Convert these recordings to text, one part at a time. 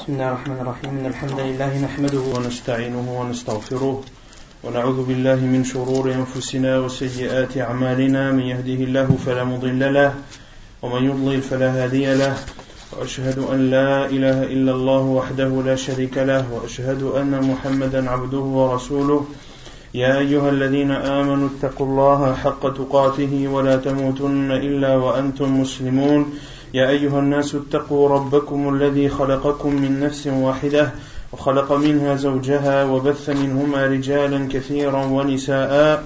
بسم الله الرحمن الرحيم إن الحمد لله نحمده ونستعينه ونستغفره ونعوذ بالله من شرور أنفسنا وسيئات أعمالنا من يهده الله فلا مضل له ومن يضلل فلا هادي له وأشهد أن لا إله إلا الله وحده لا شريك له وأشهد أن محمدا عبده ورسوله يا أيها الذين آمنوا اتقوا الله حق تقاته ولا تموتن إلا وأنتم مسلمون يا أيها الناس اتقوا ربكم الذي خلقكم من نفس واحدة وخلق منها زوجها وبث منهما رجالا كثيرا ونساء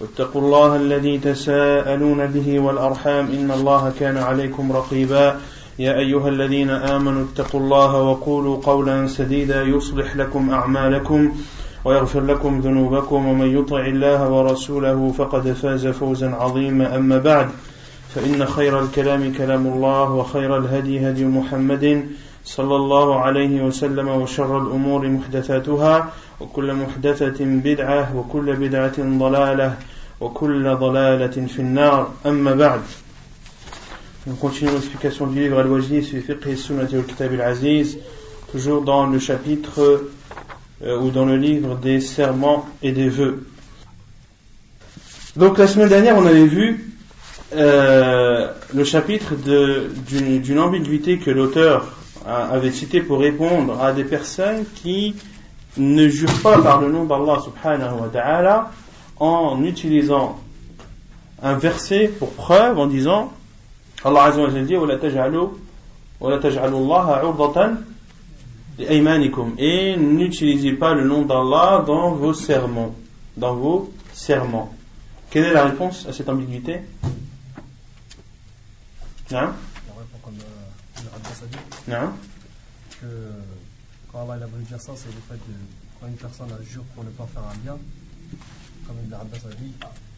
واتقوا الله الذي تساءلون به والأرحام إن الله كان عليكم رقيبا يا أيها الذين آمنوا اتقوا الله وقولوا قولا سديدا يصلح لكم أعمالكم ويغفر لكم ذنوبكم ومن يطع الله ورسوله فقد فاز فوزا عظيما أما بعد فإن خير الكلام كلام الله وخير الهدي هدي محمد صلى الله عليه وسلم وشر الأمور محدثاتها وكل محدثة بدعة وكل بدعة ضلالة وكل ضلالة في النار أما بعد. On continue l'explication du livre Al-Wajiz fi fiqh sunnati wal kitab al-aziz, toujours dans le chapitre ou dans le livre des serments et des vœux. Donc la semaine dernière on avait vu le chapitre d'une ambiguïté que l'auteur avait cité pour répondre à des personnes qui ne jurent pas par le nom d'Allah subhanahu wa ta'ala en utilisant un verset pour preuve en disant Allah azza wa jalla dit وَلَا تَجْعَلُوا اللَّهَ عُرْضَةً لِأَيْمَانِكُمْ et n'utilisez pas le nom d'Allah dans vos serments. Quelle est la réponse à cette ambiguïté? Non? On répond comme le Abbas a dit. Non? Que quand Allah a voulu dire ça, c'est le fait de quand une personne a jure pour ne pas faire un bien, comme le Abbas a dit,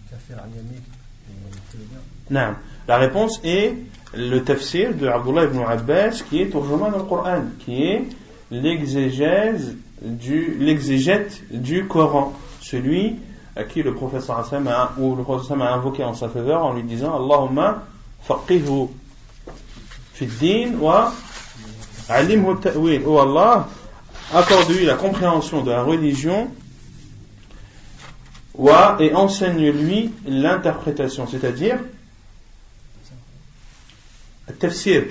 kafir an yamik, et fait le bien. Non. La réponse est le tafsir de Abdullah ibn Abbas qui est turjuman dans le Coran, qui est l'exégète du Coran, celui à qui le prophète sallallahu alayhi wa sallam a invoqué en sa faveur en lui disant Allahumma faqihhu fi ad-din wa alimhu at-ta'wil. Oh Allah, accorde-lui la compréhension de la religion et enseigne-lui l'interprétation, c'est-à-dire tafsir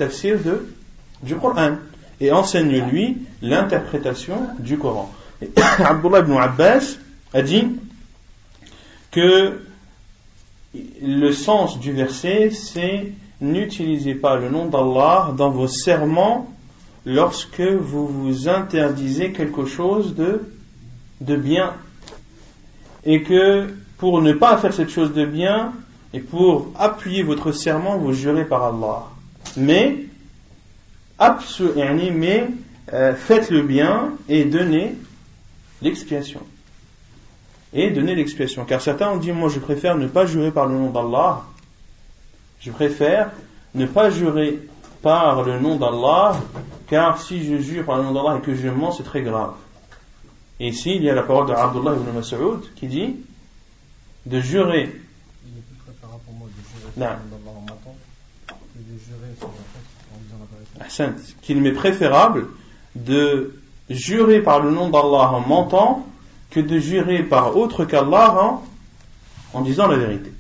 du Coran, et enseigne-lui l'interprétation du Coran. Et Abdullah ibn Abbas a dit que le sens du verset c'est n'utilisez pas le nom d'Allah dans vos serments lorsque vous vous interdisez quelque chose de bien, et que pour ne pas faire cette chose de bien et pour appuyer votre serment vous jurez par Allah, mais faites le bien et donnez l'expiation. Car certains ont dit moi je préfère ne pas jurer par le nom d'Allah, car si je jure par le nom d'Allah et que je mens c'est très grave. Et ici il y a la parole de Abdullah ibn Mas'ud qui dit de jurer. Il est plus préférable pour moi de jurer par le nom d'Allah en mentant que de jurer sur la tête en disant la vérité. Qu'il m'est préférable de jurer par le nom d'Allah en mentant que de jurer par autre qu'Allah en disant la vérité.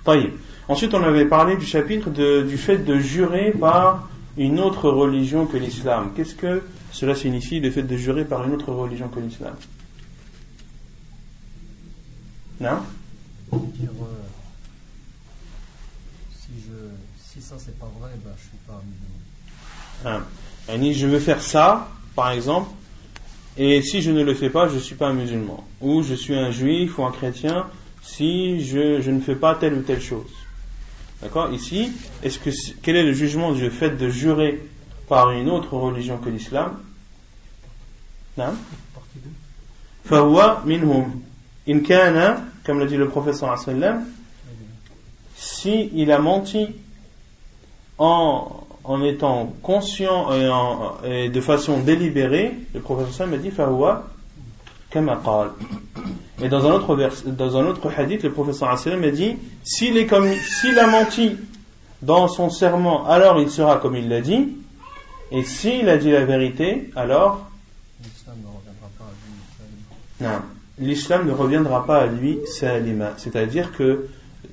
Taïb. Ensuite, on avait parlé du chapitre du fait de jurer par une autre religion que l'islam. Qu'est-ce que cela signifie, le fait de jurer par une autre religion que l'islam? Non? Dire si ça c'est pas vrai, ben je suis pas musulman. Je veux faire ça, par exemple, et si je ne le fais pas, je ne suis pas un musulman. Ou je suis un juif ou un chrétien si je ne fais pas telle ou telle chose. D'accord? Ici, quel est le jugement du fait de jurer par une autre religion que l'islam? Non? Fahuwa minhum. In kana, comme l'a dit le prophète sallallahu alayhi wa sallam, si il a menti en étant conscient et de façon délibérée, le prophète sallallahu alayhi wa sallam a dit fahuwa kama qal. Et dans un autre hadith, le prophète sallallahu alayhi wa sallam a dit s'il a menti dans son serment, alors il sera comme il l'a dit, Et s'il a dit la vérité, alors l'islam ne reviendra pas à lui. non, l'islam ne reviendra pas à lui salima. C'est-à-dire que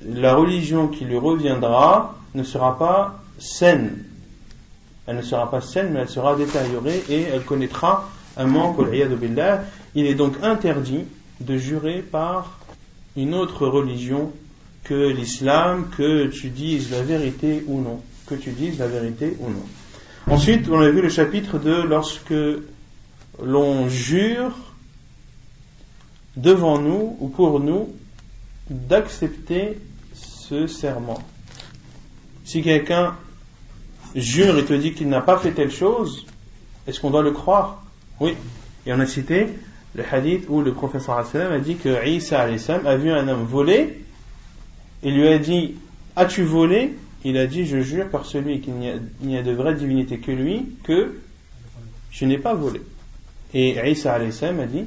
la religion qui lui reviendra ne sera pas saine. Elle ne sera pas saine, mais elle sera détériorée et elle connaîtra un manque. Il est donc interdit de jurer par une autre religion que l'islam, que tu dises la vérité ou non. Que tu dises la vérité ou non. Ensuite, on a vu le chapitre de lorsque l'on jure devant nous ou pour nous d'accepter ce serment. Si quelqu'un jure et te dit qu'il n'a pas fait telle chose, est-ce qu'on doit le croire? Oui. Et on a cité le hadith où le prophète sallallahu alayhi wa sallam a dit que Isa alayhi salam a vu un homme voler. Il lui a dit: as-tu volé? Il a dit: je jure par celui qu'il n'y a de vraie divinité que lui, que je n'ai pas volé. Et Isa alayhi salam a dit: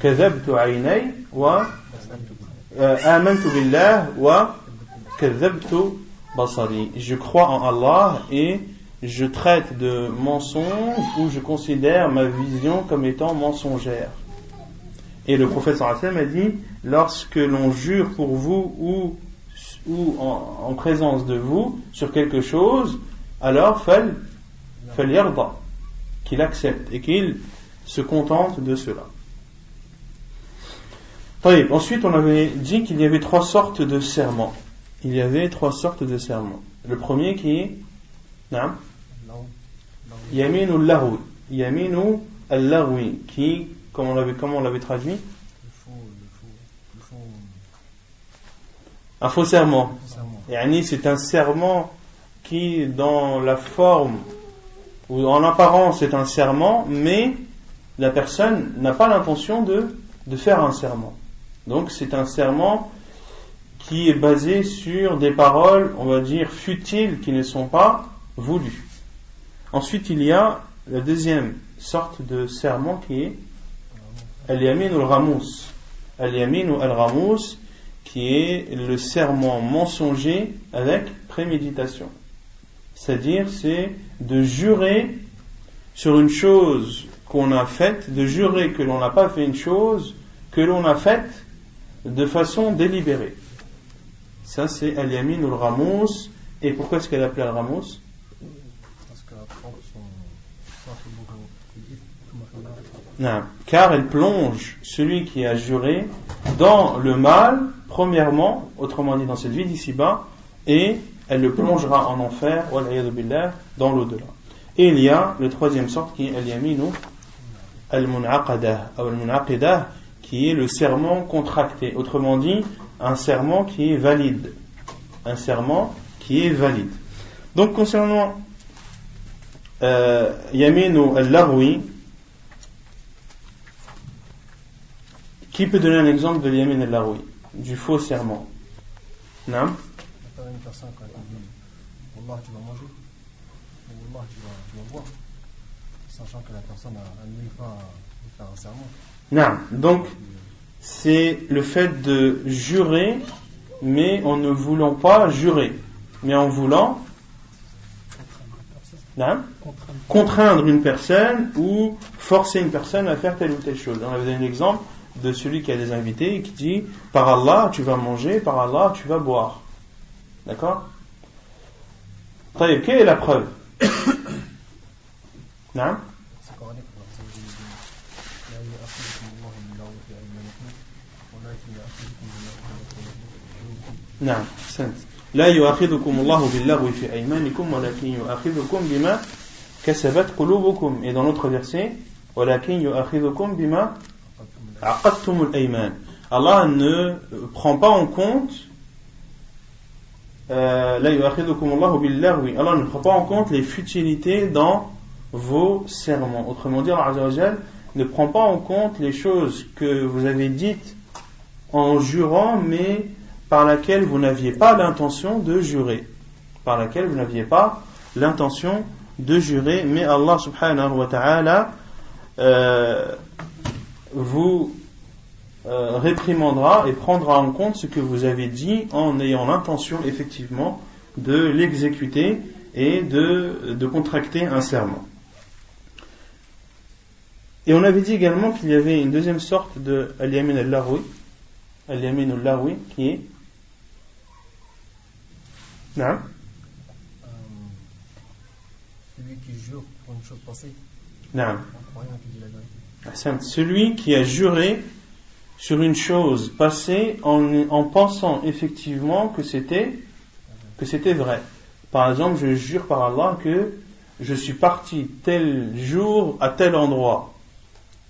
كذبت عيني وآمنت بالله وكذبت بصري. Je crois en Allah et je traite de mensonge ou je considère ma vision comme étant mensongère. Et le prophète sallallahu alayhi wa sallam a dit: lorsque l'on jure pour vous ou en présence de vous sur quelque chose, alors فليرضى, qu'il accepte et qu'il se contente de cela. Ensuite, on avait dit qu'il y avait 3 sortes de serments. Il y avait 3 sortes de serments. Le premier qui est Yaminu al-Laghwi. Yaminu al-Laghwi, qui, comment on l'avait traduit? Un faux serment. C'est un serment qui, dans la forme ou en apparence, est un serment, mais la personne n'a pas l'intention de faire un serment. Donc c'est un serment qui est basé sur des paroles, on va dire, futiles, qui ne sont pas voulues. Ensuite, il y a la deuxième sorte de serment qui est Al-Yamin al-Ghamous. Al-Yamin al-Ghamous, qui est le serment mensonger avec préméditation. C'est-à-dire, c'est de jurer sur une chose qu'on a faite, de jurer que l'on n'a pas fait une chose que l'on a faite de façon délibérée. Ça, c'est Al-Yamin al-Ghamous. Et pourquoi est-ce qu'elle est appelée Al-Ghamous? Non, car elle plonge celui qui a juré dans le mal, premièrement, autrement dit dans cette vie d'ici-bas, et elle le plongera en enfer, dans l'au-delà. Et il y a le troisième sorte qui est Al-Yaminu al-Mun'aqadah, ou al-Mun'aqidah, qui est le serment contracté, autrement dit un serment qui est valide. Un serment qui est valide. Donc concernant Yaminu al-Laghwi, qui peut donner un exemple de Yamin al-Laghwi, du faux serment? Non? Une personne quand elle dit Wallah tu vas manger, ou Wallah tu vas boire, sachant que la personne n'a même pas faire un serment. Non, donc c'est le fait de jurer, mais en ne voulant pas jurer, mais en voulant contraindre une personne ou forcer une personne à faire telle ou telle chose. On avait donné l'exemple de celui qui a des invités et qui dit: par Allah tu vas manger, par Allah tu vas boire. D'accord? Quelle est la preuve? Non? نعم أحسنت لا يؤاخذكم الله باللغو في أيمانكم ولكن يؤاخذكم بما كسبت قلوبكم. Et dans l'autre verset ولكن يؤاخذكم بما عقدتم الأيمان. Allah ne prend pas en compte لا يؤاخذكم الله باللغو. Allah ne prend pas en compte les futilités dans vos serments. Autrement dit, Allah Azza wa Jal ne prend pas en compte les choses que vous avez dites en jurant, mais par laquelle vous n'aviez pas l'intention de jurer. Par laquelle vous n'aviez pas l'intention de jurer, mais Allah subhanahu wa ta'ala vous réprimandera et prendra en compte ce que vous avez dit en ayant l'intention effectivement de l'exécuter et de contracter un serment. Et on avait dit également qu'il y avait une deuxième sorte de al-yamin al-laghwi, al-yamin al-laghwi, qui est non, celui qui jure pour une chose passée. non. Qui dit la vérité. Celui qui a juré sur une chose passée en pensant effectivement que c'était vrai. Par exemple, je jure par Allah que je suis parti tel jour à tel endroit.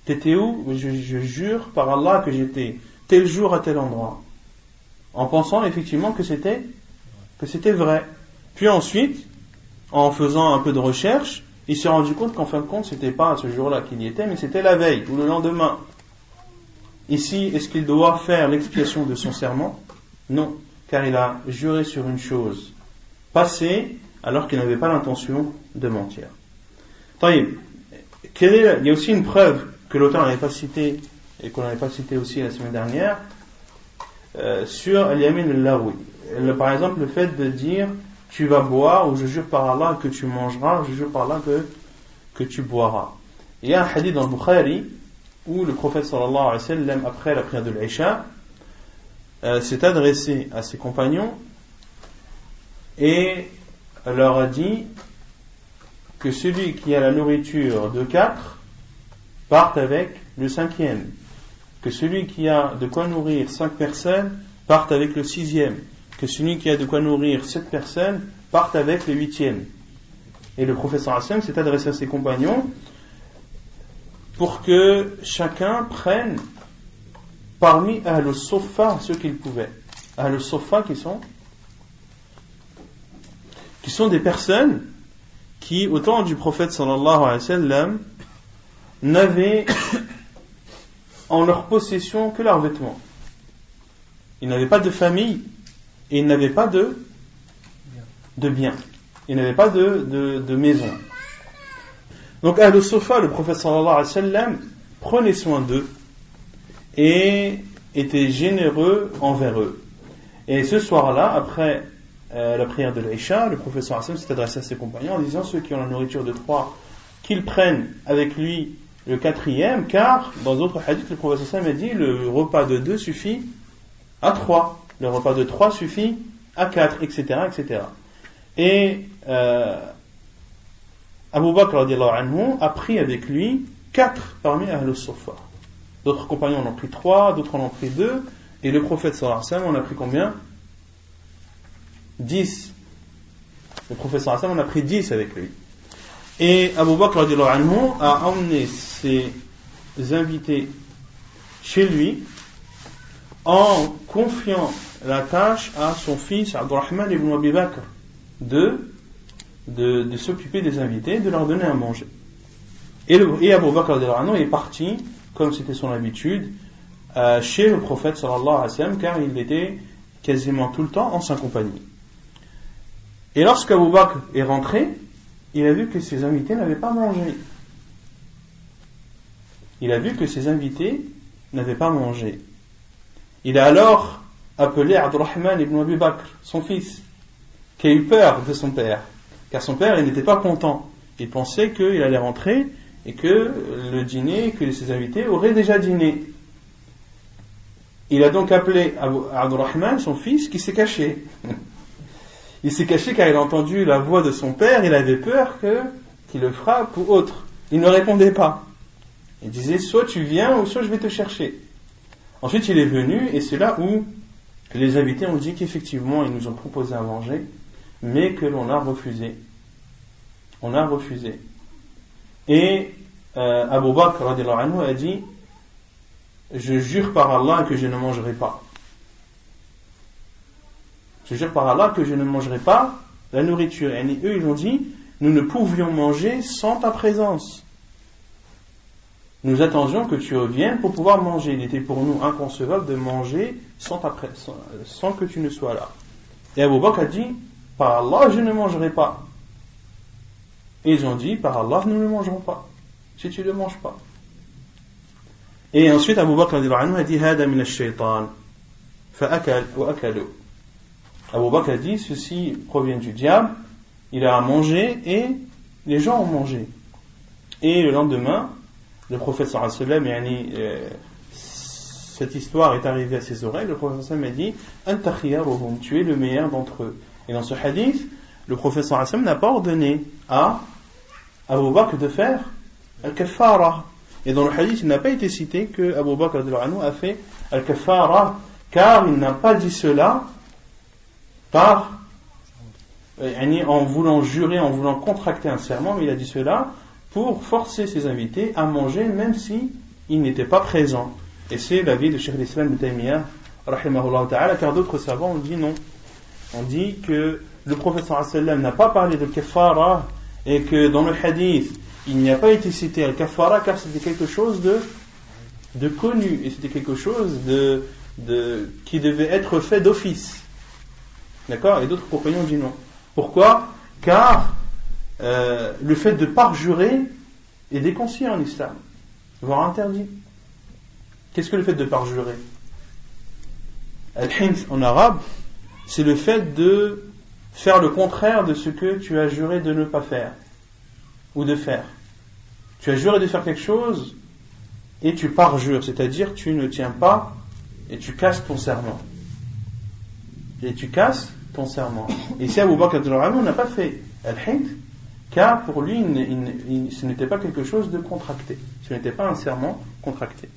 T'étais où? Je jure par Allah que j'étais tel jour à tel endroit. En pensant effectivement que c'était vrai. Puis ensuite, en faisant un peu de recherche, il s'est rendu compte qu'en fin de compte, c'était pas ce jour-là qu'il y était, mais c'était la veille ou le lendemain. Ici, est-ce qu'il doit faire l'expiation de son serment? Non, car il a juré sur une chose passée alors qu'il n'avait pas l'intention de mentir. Il y a aussi une preuve que l'auteur n'avait pas citée et qu'on n'avait pas citée aussi la semaine dernière sur al-yamin al-laghwi. Par exemple, le fait de dire tu vas boire, ou je jure par Allah que tu mangeras, je jure par Allah que tu boiras. Il y a un hadith dans le Bukhari où le prophète sallallahu alayhi wa sallam, après la prière de l'Isha, s'est adressé à ses compagnons et leur a dit que celui qui a la nourriture de 4 parte avec le 5e, que celui qui a de quoi nourrir 5 personnes parte avec le 6e, que celui qui a de quoi nourrir 7 personnes parte avec le 8e. Et le prophète sallallahu alayhi wa sallam s'est adressé à ses compagnons pour que chacun prenne parmi Ahl al-Suffa ce qu'il pouvait. Ahl al-Suffa qui sont des personnes qui, au temps du prophète sallallahu alayhi wa sallam, n'avaient en leur possession que leurs vêtements. Ils n'avaient pas de famille et ils n'avaient pas de biens. Ils n'avaient pas de maison. Donc Ahl al-Suffa, le prophète sallallahu alayhi wa sallam, prenait soin d'eux et était généreux envers eux. Et ce soir-là, après la prière de l'Isha, le prophète sallallahu alayhi wa sallam s'est adressé à ses compagnons en disant ceux qui ont la nourriture de 3, qu'ils prennent avec lui le 4e, car dans d'autres hadiths, le prophète sallallahu alayhi wa sallam a dit le repas de 2 suffit à 3, le repas de 3 suffit à 4, etc., etc. Et Abu Bakr radiallahu anhu a pris avec lui 4 parmi Ahl al-Suffa. D'autres compagnons en ont pris 3, d'autres en ont pris 2, et le prophète sallallahu alayhi wa sallam en a pris combien? 10. Le prophète sallallahu alayhi wa sallam en a pris 10 avec lui. Et Abu Bakr radiallahu anhu a emmené ses invités chez lui en confiant la tâche à son fils Abdurrahman ibn Abi Bakr de s'occuper des invités, de leur donner à manger. Et Abu Bakr radiallahu anhu est parti, comme c'était son habitude, chez le prophète sallallahu alayhi wa sallam, car il était quasiment tout le temps en sa compagnie. Et lorsqu'Abu Bakr est rentré, il a vu que ses invités n'avaient pas mangé. Il a vu que ses invités n'avaient pas mangé. Il a alors appelé Abdurrahman ibn Abi Bakr, son fils, qui a eu peur de son père, car son père il n'était pas content. Il pensait qu'il allait rentrer et que le dîner, que ses invités auraient déjà dîné. Il a donc appelé Abdurrahman, son fils, qui s'est caché. Il s'est caché car il a entendu la voix de son père, il avait peur qu'il le frappe ou autre. Il ne répondait pas. Il disait soit tu viens ou soit je vais te chercher. Ensuite il est venu et c'est là où les invités ont dit qu'effectivement ils nous ont proposé à manger, mais que l'on a refusé. On a refusé. Et Abu Bakr radiallahu anhu a dit je jure par Allah que je ne mangerai pas. Je jure par Allah que je ne mangerai pas la nourriture. Et eux, ils ont dit, nous ne pouvions manger sans ta présence. Nous attendions que tu reviennes pour pouvoir manger. Il était pour nous inconcevable de manger sans que tu ne sois là. Et Abu Bakr a dit, par Allah, je ne mangerai pas. Et ils ont dit, par Allah, nous ne mangerons pas. Si tu ne manges pas. Et ensuite, Abu Bakr a dit, hada min ash-shaytan. Fa'akal wa akalu. Abu Bakr a dit, ceci provient du diable, il a mangé et les gens ont mangé. Et le lendemain, le prophète sallallahu alayhi wa sallam, cette histoire est arrivée à ses oreilles, le prophète sallallahu alayhi wa sallam a dit Anta khiyaruhum, tu es le meilleur d'entre eux. Et dans ce hadith, le prophète sallallahu alayhi wa sallam n'a pas ordonné à Abu Bakr de faire al-kaffara. Et dans le hadith, il n'a pas été cité que Abu Bakr a fait al-kaffara, car il n'a pas dit cela en voulant jurer, en voulant contracter un serment, mais il a dit cela pour forcer ses invités à manger même si ils n'étaient pas présents. Et c'est l'avis de Cheikh l'Islam Ibn Taymiyyah rahimahullah ta'ala, car d'autres savants ont dit non. On dit que le prophète sallallahu alayhi wa sallam n'a pas parlé de kaffara et que dans le hadith il n'y a pas été cité al-kaffara car c'était quelque chose de connu et c'était quelque chose qui devait être fait d'office. D'accord? Et d'autres compagnons ont dit non. Pourquoi? Car le fait de parjurer est déconseillé en islam, voire interdit. Qu'est-ce que le fait de parjurer? Al-hinth en arabe, c'est le fait de faire le contraire de ce que tu as juré de ne pas faire ou de faire. Tu as juré de faire quelque chose et tu parjures, c'est-à-dire tu ne tiens pas et tu casses ton serment. Et tu casses ton serment. Et ici Abu Bakr n'a pas fait al-hinth car pour lui ce n'était pas quelque chose de contracté. Ce n'était pas un serment contracté.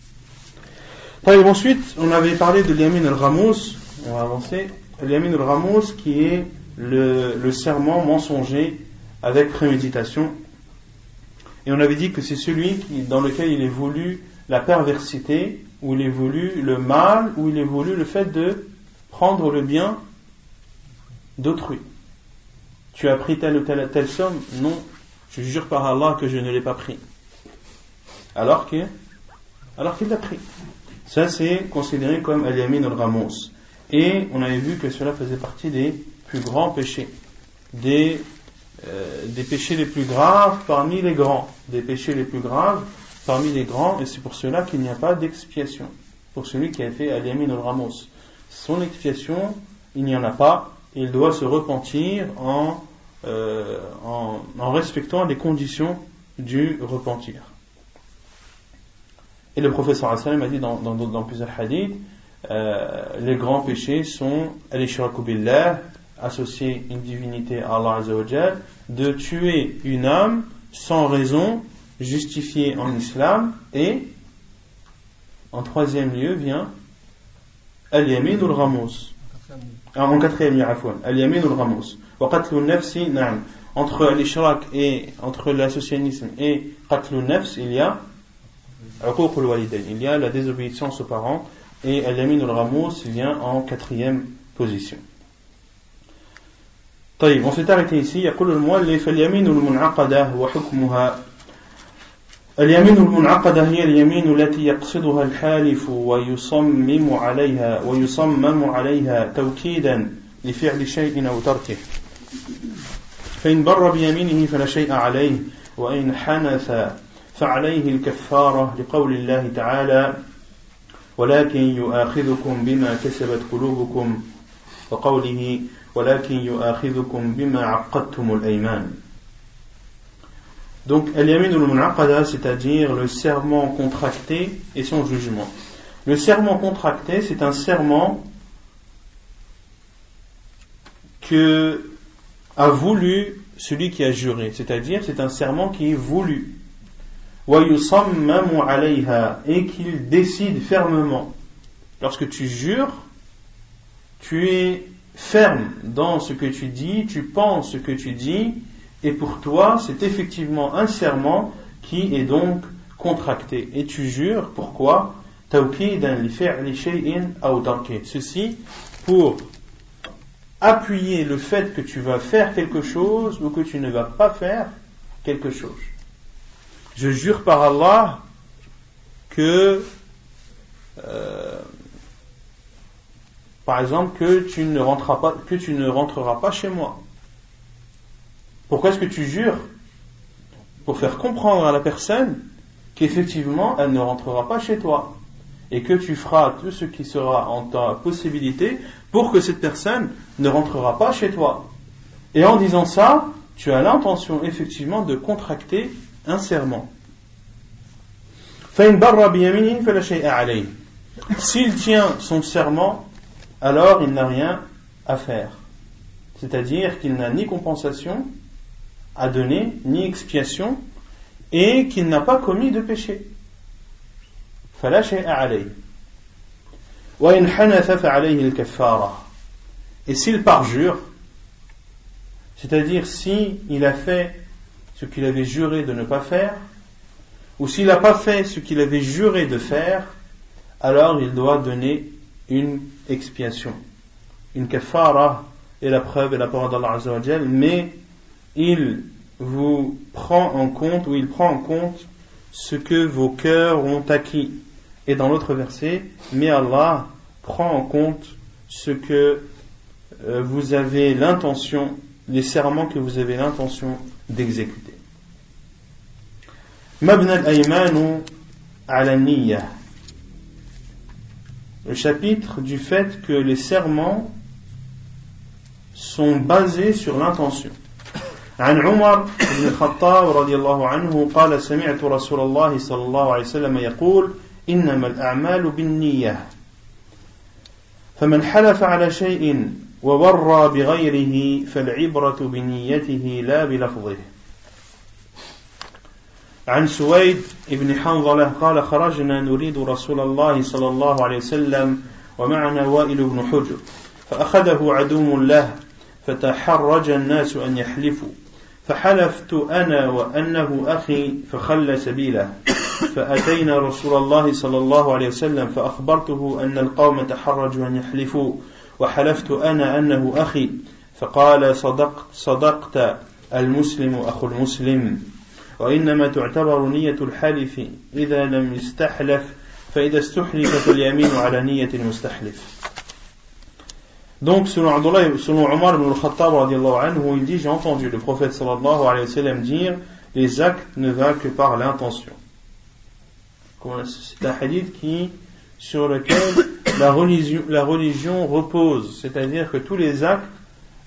Ensuite, on avait parlé de l'yamin al-ghamous. On va avancer. L'yamin al-ghamous qui est le serment mensonger avec préméditation. Et on avait dit que c'est celui dans lequel il est voulu la perversité, où il est voulu le mal, où il est voulu le fait de prendre le bien d'autrui. Tu as pris telle ou telle somme? Non, je jure par Allah que je ne l'ai pas pris. Alors qu'il l'a pris. Ça c'est considéré comme al-yamin al-ghamous. Et on avait vu que cela faisait partie des plus grands péchés. Des péchés les plus graves parmi les grands. Des péchés les plus graves parmi les grands. Et c'est pour cela qu'il n'y a pas d'expiation. Pour celui qui a fait al-yamin al-ghamous. Son expiation, il n'y en a pas. Il doit se repentir en respectant les conditions du repentir. Et le prophète sallallahu alayhi wa sallam a dit dans plusieurs hadiths, les grands péchés sont al-ishraku billah, associer une divinité à Allah azza wa jal, de tuer une âme sans raison justifiée en islam, et en troisième lieu vient al-yamin al-ghamous. En quatrième lieu, al-yamin al-ghamous. Wa qatlu nafsi, na'am. Entre al-ishrak et entre l'associationnisme et qatlu nafs, il y a uquq al-walidayn, il y a la désobéissance aux parents, et al-yamin al-ghamous vient en quatrième position. طيب, on s'est arrêté ici. يقول المؤلف اليمين المنعقدة وحكمها. اليمين المنعقدة هي اليمين التي يقصدها الحالف ويصمم عليها توكيدا لفعل شيء أو تركه. فإن بر بيمينه فلا شيء عليه، وإن حنث فعليه الكفارة لقول الله تعالى ولكن يؤاخذكم بما كسبت قلوبكم، وقوله ولكن يؤاخذكم بما عقدتم الأيمان. Donc, al-yamin al-mun'aqada, c'est-à-dire le serment contracté et son jugement. Le serment contracté, c'est un serment que a voulu celui qui a juré, c'est-à-dire c'est un serment qui est voulu. Wa yusammamu alayha, et qu'il décide fermement. Lorsque tu jures, tu es ferme dans ce que tu dis, tu penses ce que tu dis, et pour toi, c'est effectivement un serment qui est donc contracté. Et tu jures, pourquoi? Tawkidan li fi'li shay'in aw tarki. Ceci pour appuyer le fait que tu vas faire quelque chose ou que tu ne vas pas faire quelque chose. Je jure par Allah que par exemple que tu ne rentreras pas chez moi. Pourquoi est-ce que tu jures? Pour faire comprendre à la personne qu'effectivement elle ne rentrera pas chez toi et que tu feras tout ce qui sera en ta possibilité pour que cette personne ne rentrera pas chez toi. Et en disant ça, tu as l'intention effectivement de contracter un serment. فَإِنْ بَرَّ بِيَمِينِهِ فَلَا شَيْءَ عَلَيْهِ. S'il tient son serment, alors il n'a rien à faire. C'est-à-dire qu'il n'a ni compensation à donner, ni expiation, et qu'il n'a pas commis de péché. فَلَا شَيْءَ عَلَيْهِ. وَإِنْ حَنَثَ فَعَلَيْهِ الْكَفَّارَةِ. Et s'il parjure, c'est-à-dire si il a fait ce qu'il avait juré de ne pas faire, ou s'il n'a pas fait ce qu'il avait juré de faire, alors il doit donner une expiation. Une kafara est la preuve et la parole d'Allah Azza wa Jal, mais il vous prend en compte, ou il prend en compte ce que vos cœurs ont acquis. Et dans l'autre verset, mais Allah prend en compte ce que vous avez l'intention, les serments que vous avez l'intention d'exécuter. Mabna al-aymanu ala niyya. Le chapitre du fait que les serments sont basés sur l'intention. عن عمر بن الخطاب رضي الله عنه قال سمعت رسول الله صلى الله عليه وسلم يقول إنما الأعمال بالنية فمن حلف على شيء وورى بغيره فالعبرة بنيته لا بلفظه. عن سويد بن حنظلة قال خرجنا نريد رسول الله صلى الله عليه وسلم ومعنا وائل بن حجر فأخذه عدو له فتحرج الناس أن يحلفوا فحلفت أنا وأنه أخي فخل سبيله فأتينا رسول الله صلى الله عليه وسلم فأخبرته أن القوم تحرجوا أن يحلفوا وحلفت أنا أنه أخي فقال صدقت المسلم أخو المسلم وإنما تعتبر نية الحلف إذا لم يستحلف فإذا استحلفت اليمين على نية المستحلف. Donc selon Omar ibn al-Khattab radiallahu anhu, il dit, j'ai entendu le prophète sallallahu alayhi wa sallam dire, les actes ne valent que par l'intention. C'est un hadith sur lequel la religion repose, c'est-à-dire que tous les actes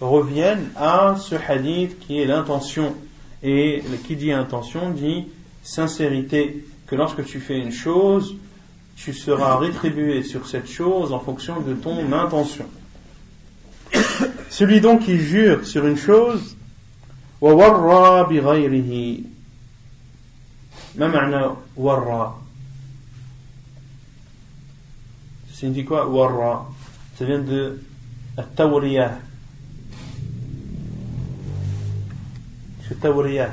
reviennent à ce hadith qui est l'intention. Et qui dit intention dit sincérité, que lorsque tu fais une chose, tu seras rétribué sur cette chose en fonction de ton intention. Celui donc qui jure sur une chose, وَوَرَّى بِغَيْرِهِ. ما معنى وَرَّى؟ Ça signifie quoi, وَرَّى? Ça vient de التورية. التورية.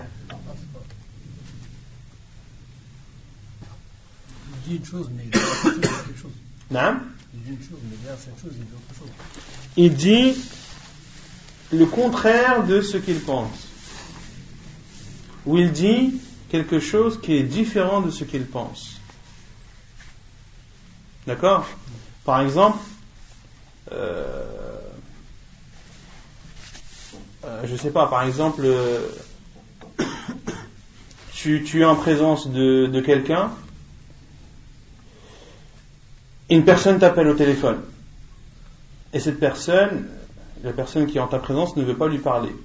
Il dit une chose, mais il dit quelque chose. Non? Il dit une chose, mais derrière cette chose, il dit autre chose. Il dit le contraire de ce qu'il pense. Ou il dit quelque chose qui est différent de ce qu'il pense. D'accord? Par exemple, je sais pas, par exemple, tu es en présence de quelqu'un, une personne t'appelle au téléphone, et cette personne, la personne qui est en ta présence ne veut pas lui parler,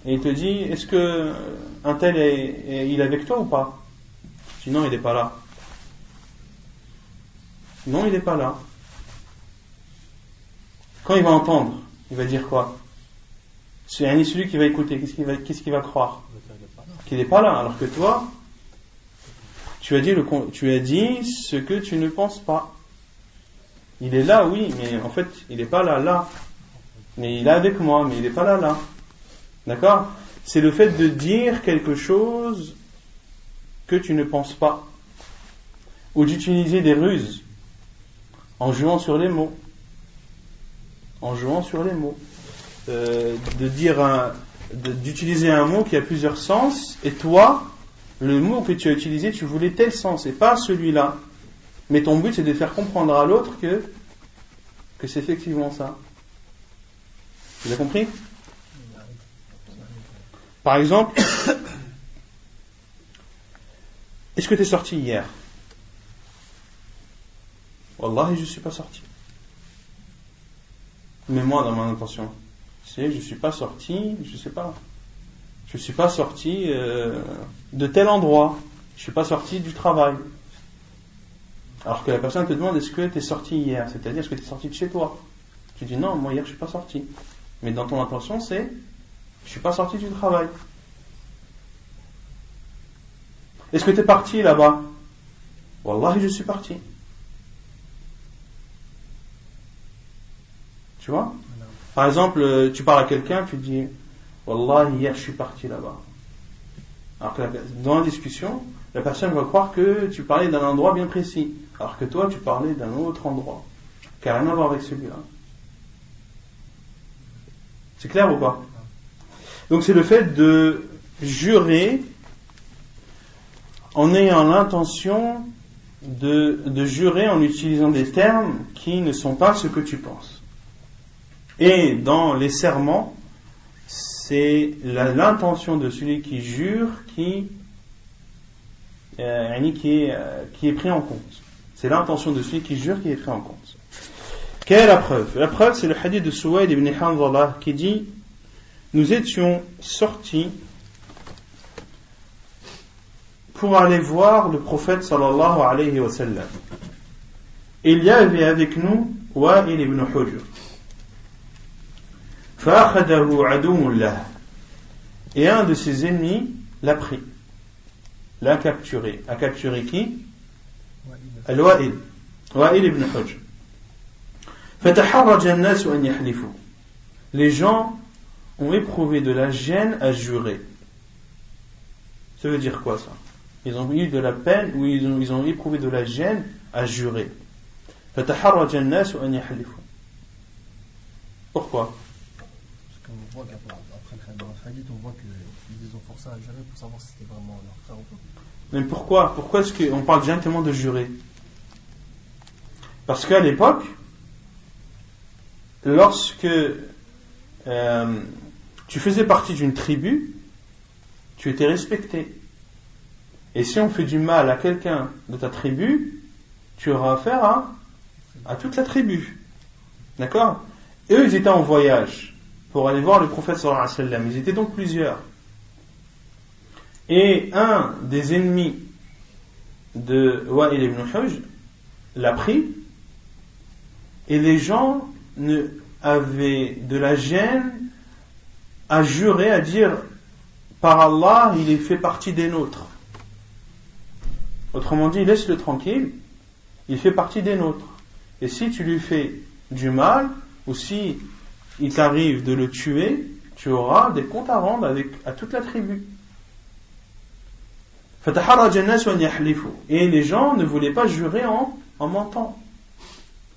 et il te dit, est-ce que un tel il est avec toi ou pas? Tu dis non, il n'est pas là. Non, il n'est pas là. Quand il va entendre, il va dire quoi? C'est celui qui va écouter, qu'est-ce qu'il va croire? Qu'il n'est pas là, alors que toi, tu as dit ce que tu ne penses pas. Il est là, oui, mais en fait, il n'est pas là. Mais il est avec moi, mais il n'est pas là. D'accord? C'est le fait de dire quelque chose que tu ne penses pas. Ou d'utiliser des ruses en jouant sur les mots. D'utiliser un mot qui a plusieurs sens, et toi, le mot que tu as utilisé, tu voulais tel sens et pas celui-là. Mais ton but, c'est de faire comprendre à l'autre que c'est effectivement ça. Vous avez compris? Par exemple, est-ce que tu es sorti hier? Wallahi, je ne suis pas sorti. Mais moi, dans mon intention, c'est je suis pas sorti, je sais pas, je suis pas sorti de tel endroit, je suis pas sorti du travail. Alors que la personne te demande est-ce que tu es sorti hier, c'est-à-dire est-ce que tu es sorti de chez toi. Tu dis non, moi hier je suis pas sorti. Mais dans ton intention c'est je suis pas sorti du travail. Est-ce que tu es parti là-bas? Wallahi je suis parti. Tu vois? Par exemple, tu parles à quelqu'un, tu dis Wallahi hier je suis parti là-bas. Alors que dans la discussion, la personne va croire que tu parlais d'un endroit bien précis, alors que toi tu parlais d'un autre endroit qui n'a rien à voir avec celui-là. C'est clair ou pas? Donc c'est le fait de jurer en ayant l'intention de jurer en utilisant des termes qui ne sont pas ce que tu penses. Et dans les serments, c'est l'intention de celui qui jure qui est pris en compte. C'est l'intention de celui qui jure qui est pris en compte. Quelle est la preuve? La preuve, c'est le hadith de Suwayd ibn Hanzala qui dit nous étions sortis pour aller voir le prophète sallallahu alayhi wa sallam. Il y avait avec nous Wa'il ibn Hujr. فأخذه عدو له. Et un de ses ennemis l'a pris, l'a capturé. A capturé qui? Al-Wa'il. Wa'il ibn Hujr. فَتَحَرَّجَ النَّاسُ أَنْ يَحْلِفُوا. Les gens ont éprouvé de la gêne à jurer. Ça veut dire quoi ça? Ils ont eu de la peine ou ils ont éprouvé de la gêne à jurer. فَتَحَرَّجَ النَّاسُ أَنْ يَحْلِفُوا. Pourquoi? Parce qu'on voit qu'après le hadith, on voit qu'ils les ont forcés à jurer pour savoir si c'était vraiment leur frère ou pas. Mais pourquoi? Pourquoi est-ce qu'on parle directement de jurer? Parce qu'à l'époque, lorsque tu faisais partie d'une tribu, tu étais respecté. Et si on fait du mal à quelqu'un de ta tribu, tu auras affaire à toute la tribu. D'accord? Eux, ils étaient en voyage pour aller voir le prophète sallallahu alayhi wa sallam. Ils étaient donc plusieurs. Et un des ennemis de Wa'il ibn Hujr l'a pris, et les gens avaient de la gêne à jurer, à dire par Allah, il fait partie des nôtres. Autrement dit, laisse-le tranquille, il fait partie des nôtres. Et si tu lui fais du mal, ou si il t'arrive de le tuer, tu auras des comptes à rendre à toute la tribu. Et les gens ne voulaient pas jurer en mentant.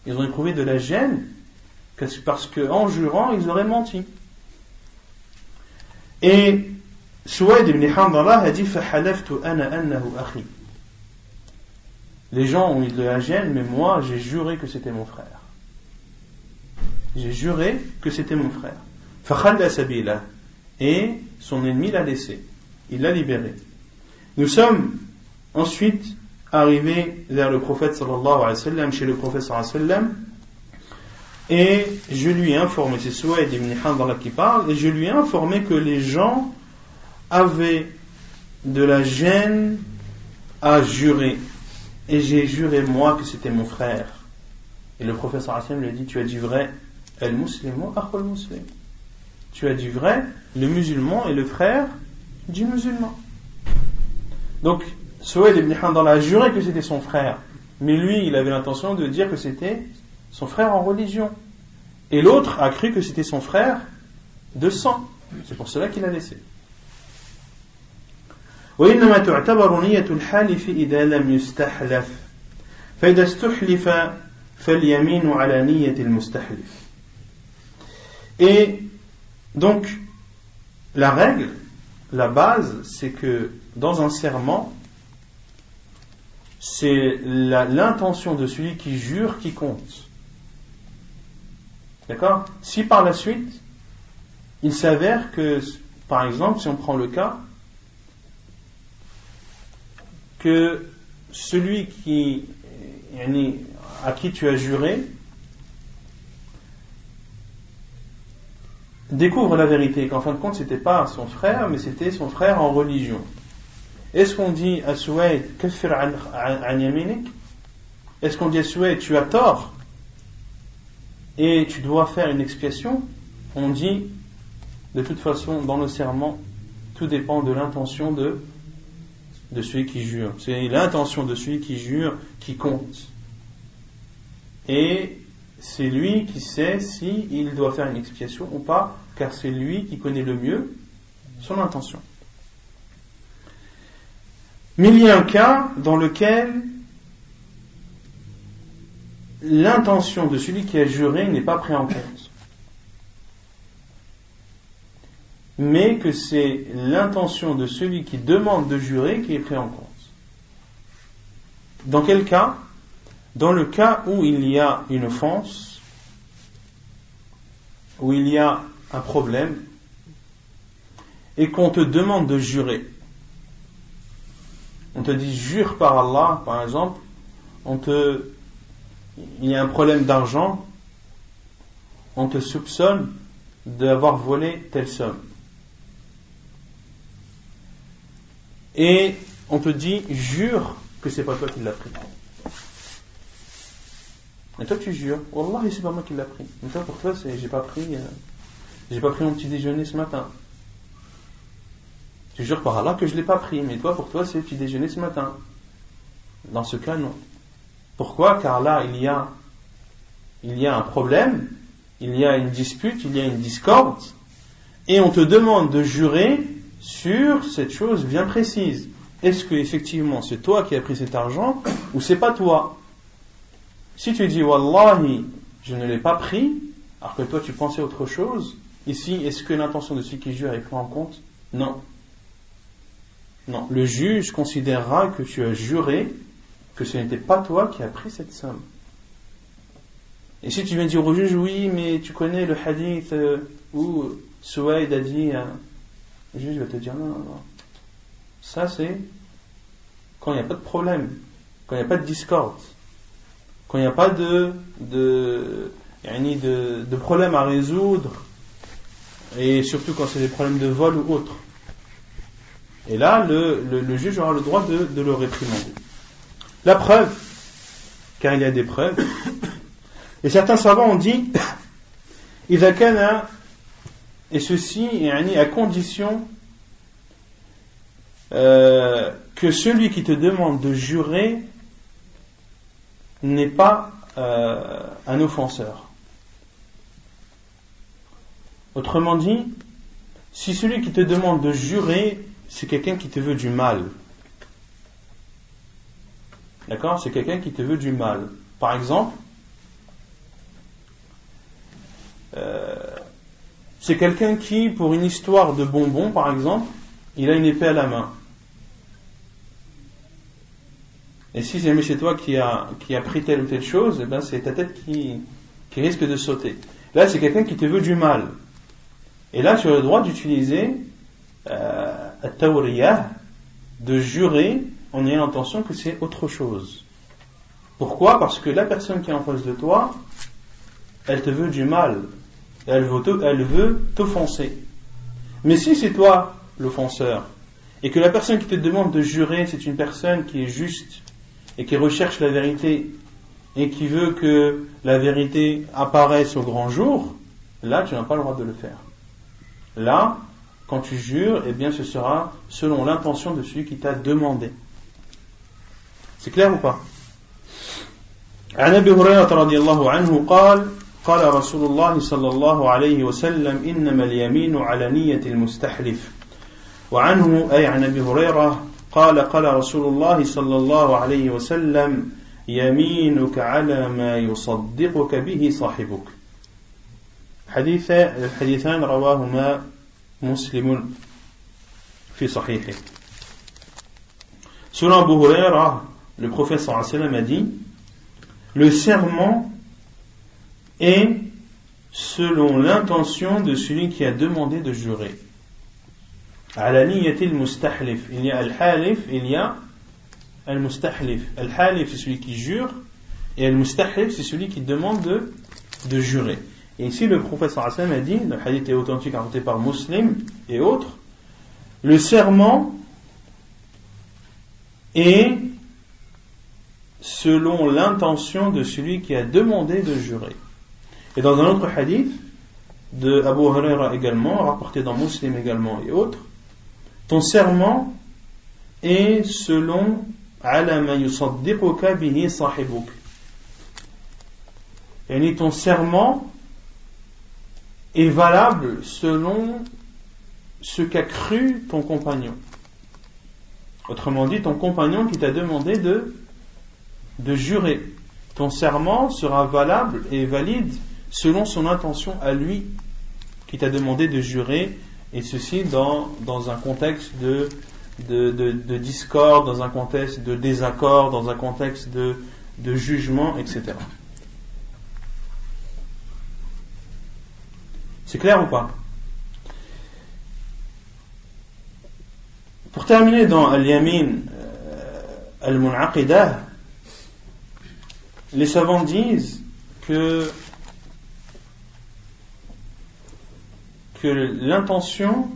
Ils ont éprouvé de la gêne parce qu'en jurant, ils auraient menti. Et Suwayd ibn Hanzala a dit فَحَلَفْتُ أَنَا أَنَّهُ أَخِي. Les gens ont eu de la gêne, mais moi j'ai juré que c'était mon frère. J'ai juré que c'était mon frère. فَخَلَّ سَبِيلَهُ. Et son ennemi l'a laissé. Il l'a libéré. Nous sommes ensuite arrivés vers le prophète sallallahu alayhi wa sallam, chez le prophète sallallahu alayhi wa sallam, et je lui ai informé, c'est Suwayd ibn Hanzala qui parle, et je lui ai informé que les gens avaient de la gêne à jurer. Et j'ai juré moi que c'était mon frère. Et le prophète sallallahu alayhi wa sallam lui a dit, tu as dit vrai, al-muslimu akhul muslim. Tu as dit vrai, le musulman est le frère du musulman. Donc, Suwayd ibn Hanzala a juré que c'était son frère, mais lui, il avait l'intention de dire que c'était son frère en religion. Et l'autre a cru que c'était son frère de sang. C'est pour cela qu'il a laissé. وإنما تعتبر نية الحالف إذا لم يستحلف فإذا استحلف فاليمين على نية المستحلف. Et donc, la règle, la base, c'est que dans un serment, c'est l'intention de celui qui jure qui compte. D'accord? Si par la suite, il s'avère que, par exemple, si on prend le cas, que celui à qui tu as juré découvre la vérité, qu'en fin de compte c'était pas son frère, mais c'était son frère en religion, est-ce qu'on dit à Suwayd kaffir an yaminik? Est-ce qu'on dit à Suwayd tu as tort et tu dois faire une expiation? On dit de toute façon dans le serment tout dépend de l'intention de celui qui jure. C'est l'intention de celui qui jure qui compte. Et c'est lui qui sait s'il doit faire une expiation ou pas, car c'est lui qui connaît le mieux son intention. Mais il y a un cas dans lequel l'intention de celui qui a juré n'est pas prise en compte, mais que c'est l'intention de celui qui demande de jurer qui est prise en compte. Dans quel cas? Dans le cas où il y a une offense, où il y a un problème, et qu'on te demande de jurer. On te dit jure par Allah, par exemple, il y a un problème d'argent, on te soupçonne d'avoir volé telle somme. Et on te dit jure que c'est pas toi qui l'as pris. Et toi tu jures, Wallah c'est pas moi qui l'ai pris. Mais toi pour toi j'ai pas pris mon petit déjeuner ce matin. Tu jures par Allah que je l'ai pas pris, mais toi pour toi c'est le petit déjeuner ce matin. Dans ce cas non. Pourquoi? Car là il y a un problème, il y a une dispute, il y a une discorde, et on te demande de jurer sur cette chose bien précise. Est-ce que effectivement c'est toi qui as pris cet argent ou c'est pas toi? Si tu dis Wallahi, je ne l'ai pas pris, alors que toi tu pensais autre chose, ici, est-ce que l'intention de celui qui jure est prise en compte? Non. Non. Le juge considérera que tu as juré que ce n'était pas toi qui as pris cette somme. Et si tu viens dire au juge, oui, mais tu connais le hadith où Suwayd a dit, le juge va te dire non. Ça c'est quand il n'y a pas de problème, quand il n'y a pas de discorde. Quand il n'y a pas de problème à résoudre, et surtout quand c'est des problèmes de vol ou autre. Et là, le juge aura le droit de le réprimander. La preuve, car il y a des preuves, et certains savants ont dit, إذا كان, et ceci à condition que celui qui te demande de jurer n'est pas un offenseur. Autrement dit, si celui qui te demande de jurer, c'est quelqu'un qui te veut du mal. D'accord? C'est quelqu'un qui te veut du mal. Par exemple, c'est quelqu'un qui, pour une histoire de bonbons, par exemple, il a une épée à la main. Et si jamais c'est toi qui a pris telle ou telle chose, eh ben c'est ta tête qui risque de sauter. Là, c'est quelqu'un qui te veut du mal. Et là, tu as le droit d'utiliser at-tawriyah, de jurer en ayant l'intention que c'est autre chose. Pourquoi? Parce que la personne qui est en face de toi, elle te veut du mal. Elle veut t'offenser. Mais si c'est toi l'offenseur, et que la personne qui te demande de jurer, c'est une personne qui est juste, et qui recherche la vérité, et qui veut que la vérité apparaisse au grand jour, là tu n'as pas le droit de le faire. Là, quand tu jures, eh bien ce sera selon l'intention de celui qui t'a demandé. C'est clair ou pas? عن أبي هريرة رضي الله عنه قال رسول الله صلى الله عليه وسلم إنما اليمين على نية المستحلف. وعنه أي عن أبي هريرة قال رسول الله صلى الله عليه وسلم يمينك على ما يصدقك به صاحبك. الحديثان رواهما مسلم في صحيحه. Selon Abu Huraira, le prophète sallallahu alayhi wa sallam a dit, le serment est selon l'intention de celui qui a demandé de jurer. Ala niyatil mustahlif, il y a al-halif, il y a al-mustahlif. Al-halif c'est celui qui jure, et al-mustahlif c'est celui qui demande de jurer. Et ici, le prophète sallallahu alayhi wa sallam a dit, le hadith est authentique rapporté par Muslim et autres, le serment est selon l'intention de celui qui a demandé de jurer. Et dans un autre hadith, de Abu Huraira également, rapporté dans Muslim également et autres, ton serment est selon ala ma yusaddiquka bihi sahibuk. Et ton serment est valable selon ce qu'a cru ton compagnon. Autrement dit, ton compagnon qui t'a demandé de jurer. Ton serment sera valable et valide selon son intention à lui qui t'a demandé de jurer, et ceci dans un contexte de discorde, dans un contexte de désaccord, dans un contexte de jugement, etc. C'est clair ou pas? Pour terminer dans Al-Yamin Al-Mun'aqidah, les savants disent que l'intention,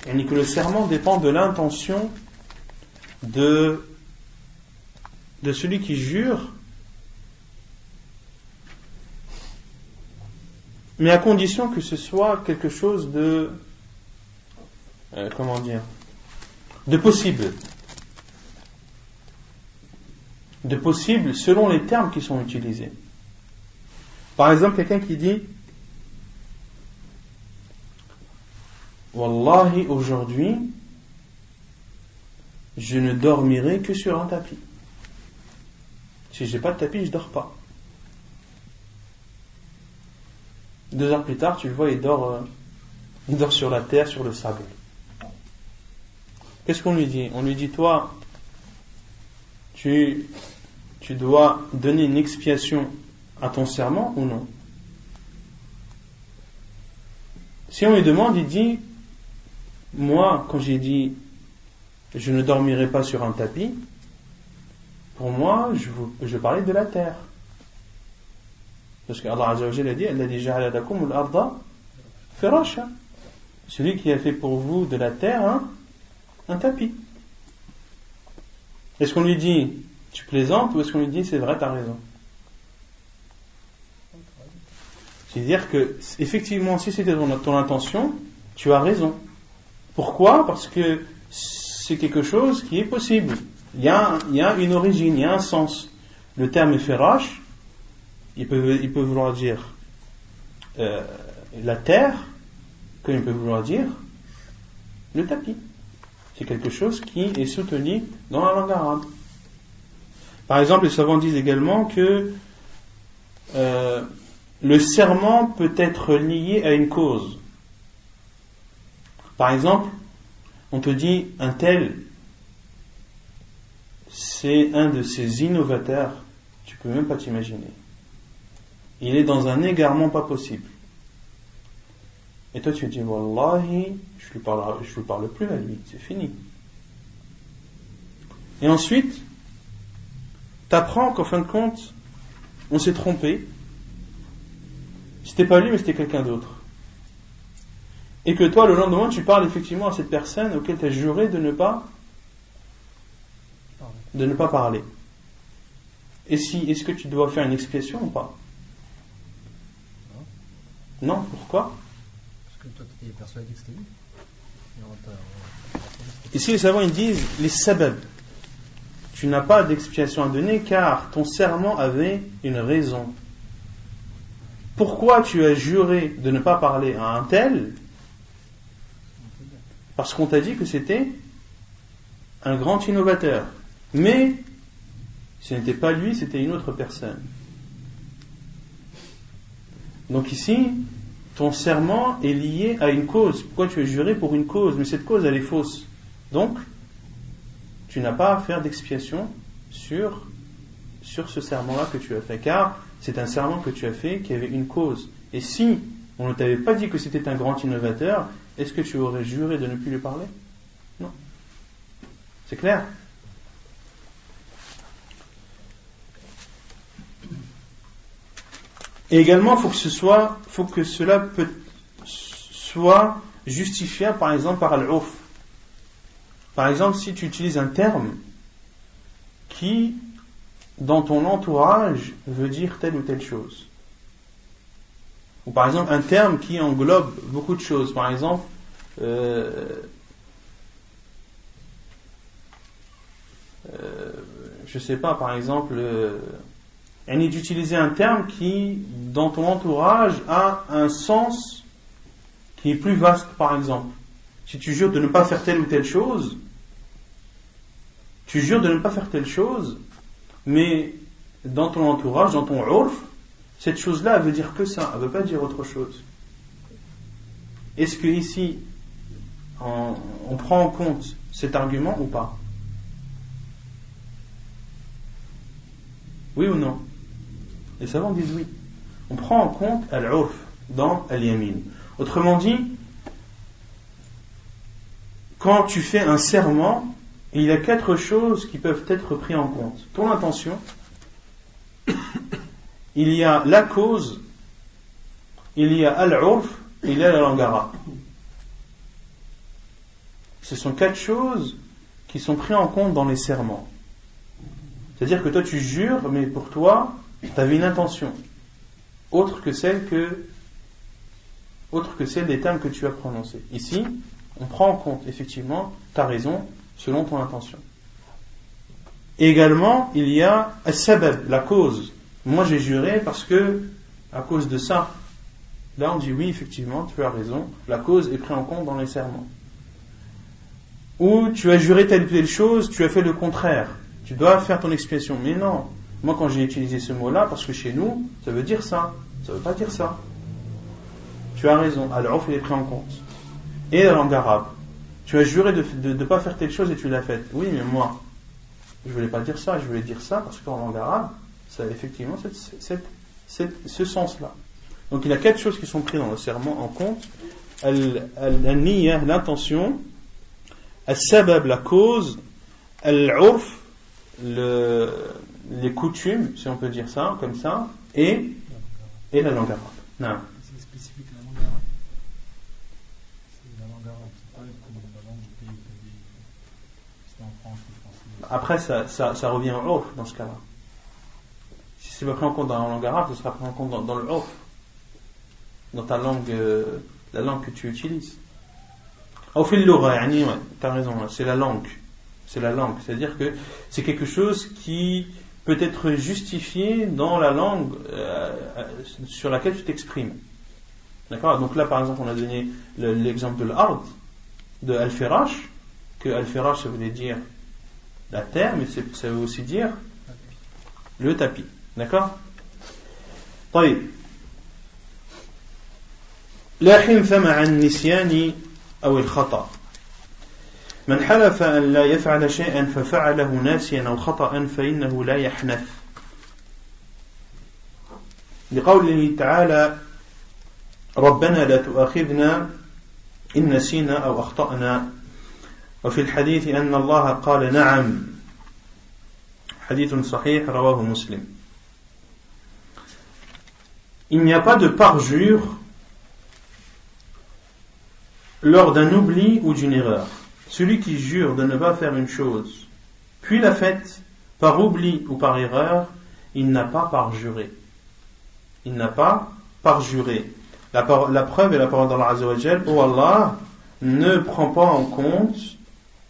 et que le serment dépend de l'intention de celui qui jure, mais à condition que ce soit quelque chose de possible. De possible selon les termes qui sont utilisés. Par exemple, quelqu'un qui dit Wallahi, aujourd'hui, je ne dormirai que sur un tapis. Si j'ai pas de tapis, je dors pas. 2 heures plus tard, tu le vois, il dort sur la terre, sur le sable. Qu'est-ce qu'on lui dit? On lui dit, toi, tu dois donner une expiation à ton serment ou non? Si on lui demande, il dit, moi, quand j'ai dit je ne dormirai pas sur un tapis, pour moi, je parlais de la terre. Parce que Allah Azza wa Jalla a dit, Alladhi ja'ala lakum al-arda firasha. Celui qui a fait pour vous de la terre un tapis. Est-ce qu'on lui dit tu plaisantes, ou est-ce qu'on lui dit c'est vrai, t'as raison? C'est-à-dire que effectivement, si c'était ton intention, tu as raison. Pourquoi? Parce que c'est quelque chose qui est possible. Il y a une origine, il y a un sens. Le terme firash, il peut vouloir dire la terre, comme il peut vouloir dire le tapis. C'est quelque chose qui est soutenu dans la langue arabe. Par exemple, les savants disent également que le serment peut être lié à une cause. Par exemple, on te dit un tel, c'est un de ces innovateurs, tu peux même pas t'imaginer. Il est dans un égarement pas possible. Et toi tu dis Wallahi, je lui parle plus à lui, c'est fini. Et ensuite, t'apprends qu'en fin de compte, on s'est trompé. C'était pas lui, mais c'était quelqu'un d'autre. Et que toi, le lendemain, tu parles effectivement à cette personne auquel tu as juré de ne pas parler. Est-ce que tu dois faire une expiation ou pas? Non, pourquoi? Parce que toi, tu es persuadé que c'était lui. Ici, les savants ils disent les sabab. Tu n'as pas d'expiation à donner car ton serment avait une raison. Pourquoi tu as juré de ne pas parler à un tel? Parce qu'on t'a dit que c'était un grand innovateur. Mais ce n'était pas lui, c'était une autre personne. Donc ici, ton serment est lié à une cause. Pourquoi tu as juré pour une cause? Mais cette cause, elle est fausse. Donc, tu n'as pas à faire d'expiation sur ce serment-là que tu as fait. Car c'est un serment que tu as fait qui avait une cause. Et si on ne t'avait pas dit que c'était un grand innovateur, est-ce que tu aurais juré de ne plus lui parler? Non. C'est clair? Et également, faut que cela soit justifiable, par exemple, par al-urf. Par exemple, si tu utilises un terme qui, dans ton entourage, veut dire telle ou telle chose. Ou par exemple, un terme qui englobe beaucoup de choses. Par exemple, je sais pas, par exemple, d'utiliser un terme qui, dans ton entourage, a un sens qui est plus vaste, par exemple. Si tu jures de ne pas faire telle ou telle chose, tu jures de ne pas faire telle chose, mais dans ton entourage, dans ton urf, cette chose-là, elle veut dire que ça, elle ne veut pas dire autre chose. Est-ce que ici, on prend en compte cet argument ou pas? Oui ou non? Les savants disent oui. On prend en compte al-urf dans al-yamin. Autrement dit, quand tu fais un serment, il y a 4 choses qui peuvent être prises en compte. Ton intention, il y a la cause, il y a al-urf, il y a la langue arabe. Ce sont 4 choses qui sont prises en compte dans les serments. C'est-à-dire que toi tu jures, mais pour toi, tu avais une intention autre que celle des termes que tu as prononcés. Ici, on prend en compte effectivement ta raison selon ton intention. Également, il y a al-sabab, la cause. Moi j'ai juré parce que, à cause de ça. Là on dit oui, effectivement, tu as raison, la cause est prise en compte dans les serments. Ou tu as juré telle ou telle chose, tu as fait le contraire. Tu dois faire ton expiation. Mais non, moi quand j'ai utilisé ce mot-là, parce que chez nous, ça veut dire ça. Ça veut pas dire ça. Tu as raison, alors il est pris en compte. Et la langue arabe. Tu as juré de ne pas faire telle chose et tu l'as faite. Oui, mais moi, je voulais pas dire ça, je voulais dire ça parce qu'en langue arabe, ça a effectivement ce sens-là. Donc il y a 4 choses qui sont prises dans le serment en compte. Al-niyya, l'intention, al-sabab, la cause, al-urf, les coutumes, si on peut dire ça, comme ça, et la langue arabe. Non. C'est spécifique la langue arabe. C'est la langue arabe, c'est pas comme la langue du pays. C'est en France, le français. Après, ça revient au urf dans ce cas-là. Si c'est pas pris en compte dans la langue arabe, ce sera pris en compte dans le urf, dans ta langue, la langue que tu utilises. Au fil l'oura, ouais, t'as raison, c'est la langue. C'est la langue, c'est-à-dire que c'est quelque chose qui peut être justifié dans la langue sur laquelle tu t'exprimes. D'accord? Donc là, par exemple, on a donné l'exemple de l'ard, de al-firash, que al-firash, ça voulait dire la terre, mais ça veut aussi dire le tapis. D'accord? طيب. لا حنث مع النسيان أو الخطأ. من حلف أن لا يفعل شيئا ففعله ناسيا أو خطأ فإنه لا يحنث. لقوله تعالى: ربنا لا تؤاخذنا إن نسينا أو أخطأنا. وفي الحديث أن الله قال نعم. حديث صحيح رواه مسلم. Il n'y a pas de parjure lors d'un oubli ou d'une erreur. Celui qui jure de ne pas faire une chose, puis l'a faite par oubli ou par erreur, il n'a pas parjuré. Il n'a pas parjuré. La preuve est la parole d'Allah Azza wa Jal: oh Allah, ne prends pas en compte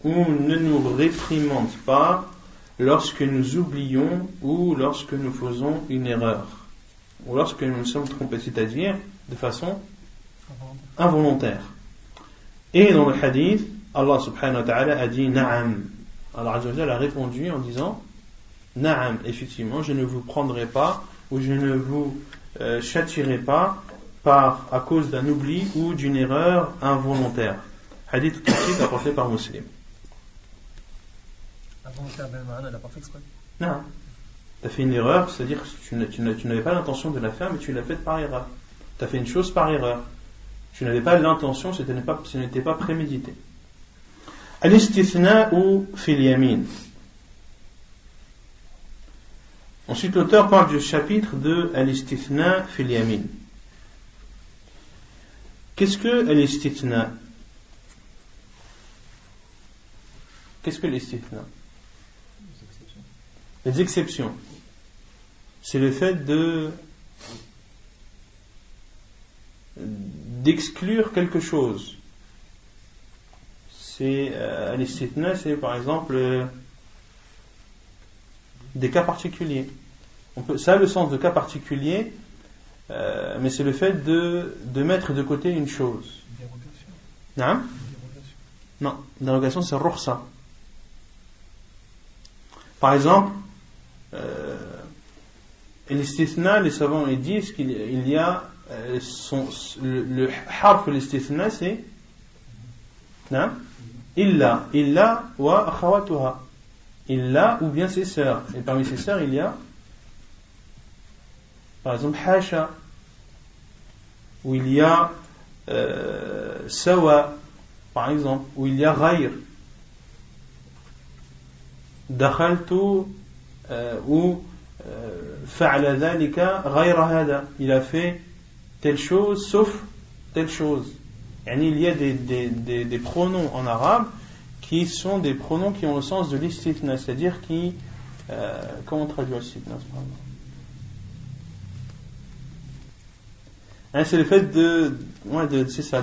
ou ne nous réprimande pas lorsque nous oublions ou lorsque nous faisons une erreur, ou lorsque nous nous sommes trompés, c'est-à-dire de façon involontaire. Et dans le hadith, Allah subhanahu wa ta'ala a dit Na'am. Allah Azza wa Jalla a répondu en disant Na'am, effectivement, je ne vous prendrai pas ou je ne vous châtierai pas à cause d'un oubli ou d'une erreur involontaire. Hadith tout de suite apporté par Muslim. Involontaire, elle n'a pas fait exprès. Non. Tu as fait une erreur, c'est-à-dire que tu n'avais pas l'intention de la faire, mais tu l'as faite par erreur. Tu as fait une chose par erreur. Tu n'avais pas l'intention, ce n'était pas prémédité. Al-istithna'u fil yamin. Ensuite, l'auteur parle du chapitre de Al-Istithna fil Yamin. Qu'est-ce que Al-Istithna? Qu'est-ce que l'Istithna? Les exceptions. C'est le fait d'exclure quelque chose. C'est Al-Istithna, c'est par exemple des cas particuliers. Ça a le sens de cas particulier, mais c'est le fait de mettre de côté une chose. Dérogation. Non, dérogation c'est rukhsa. Par exemple, l'istithna, les savants ils disent qu'il y a le harf l'istithna c'est illa wa akhawatuha. Illa ou bien ses sœurs. Et parmi ses sœurs, il y a par exemple hasha, où il y a sawa, par exemple, où il y a ghayr, dakhaltu ou fa'ala dhalika ghayra hada, il a fait telle chose sauf telle chose. Il y a des pronoms en arabe qui sont des pronoms qui ont le sens de l'istithna, c'est-à-dire qui comment on traduit l'istithna? C'est le fait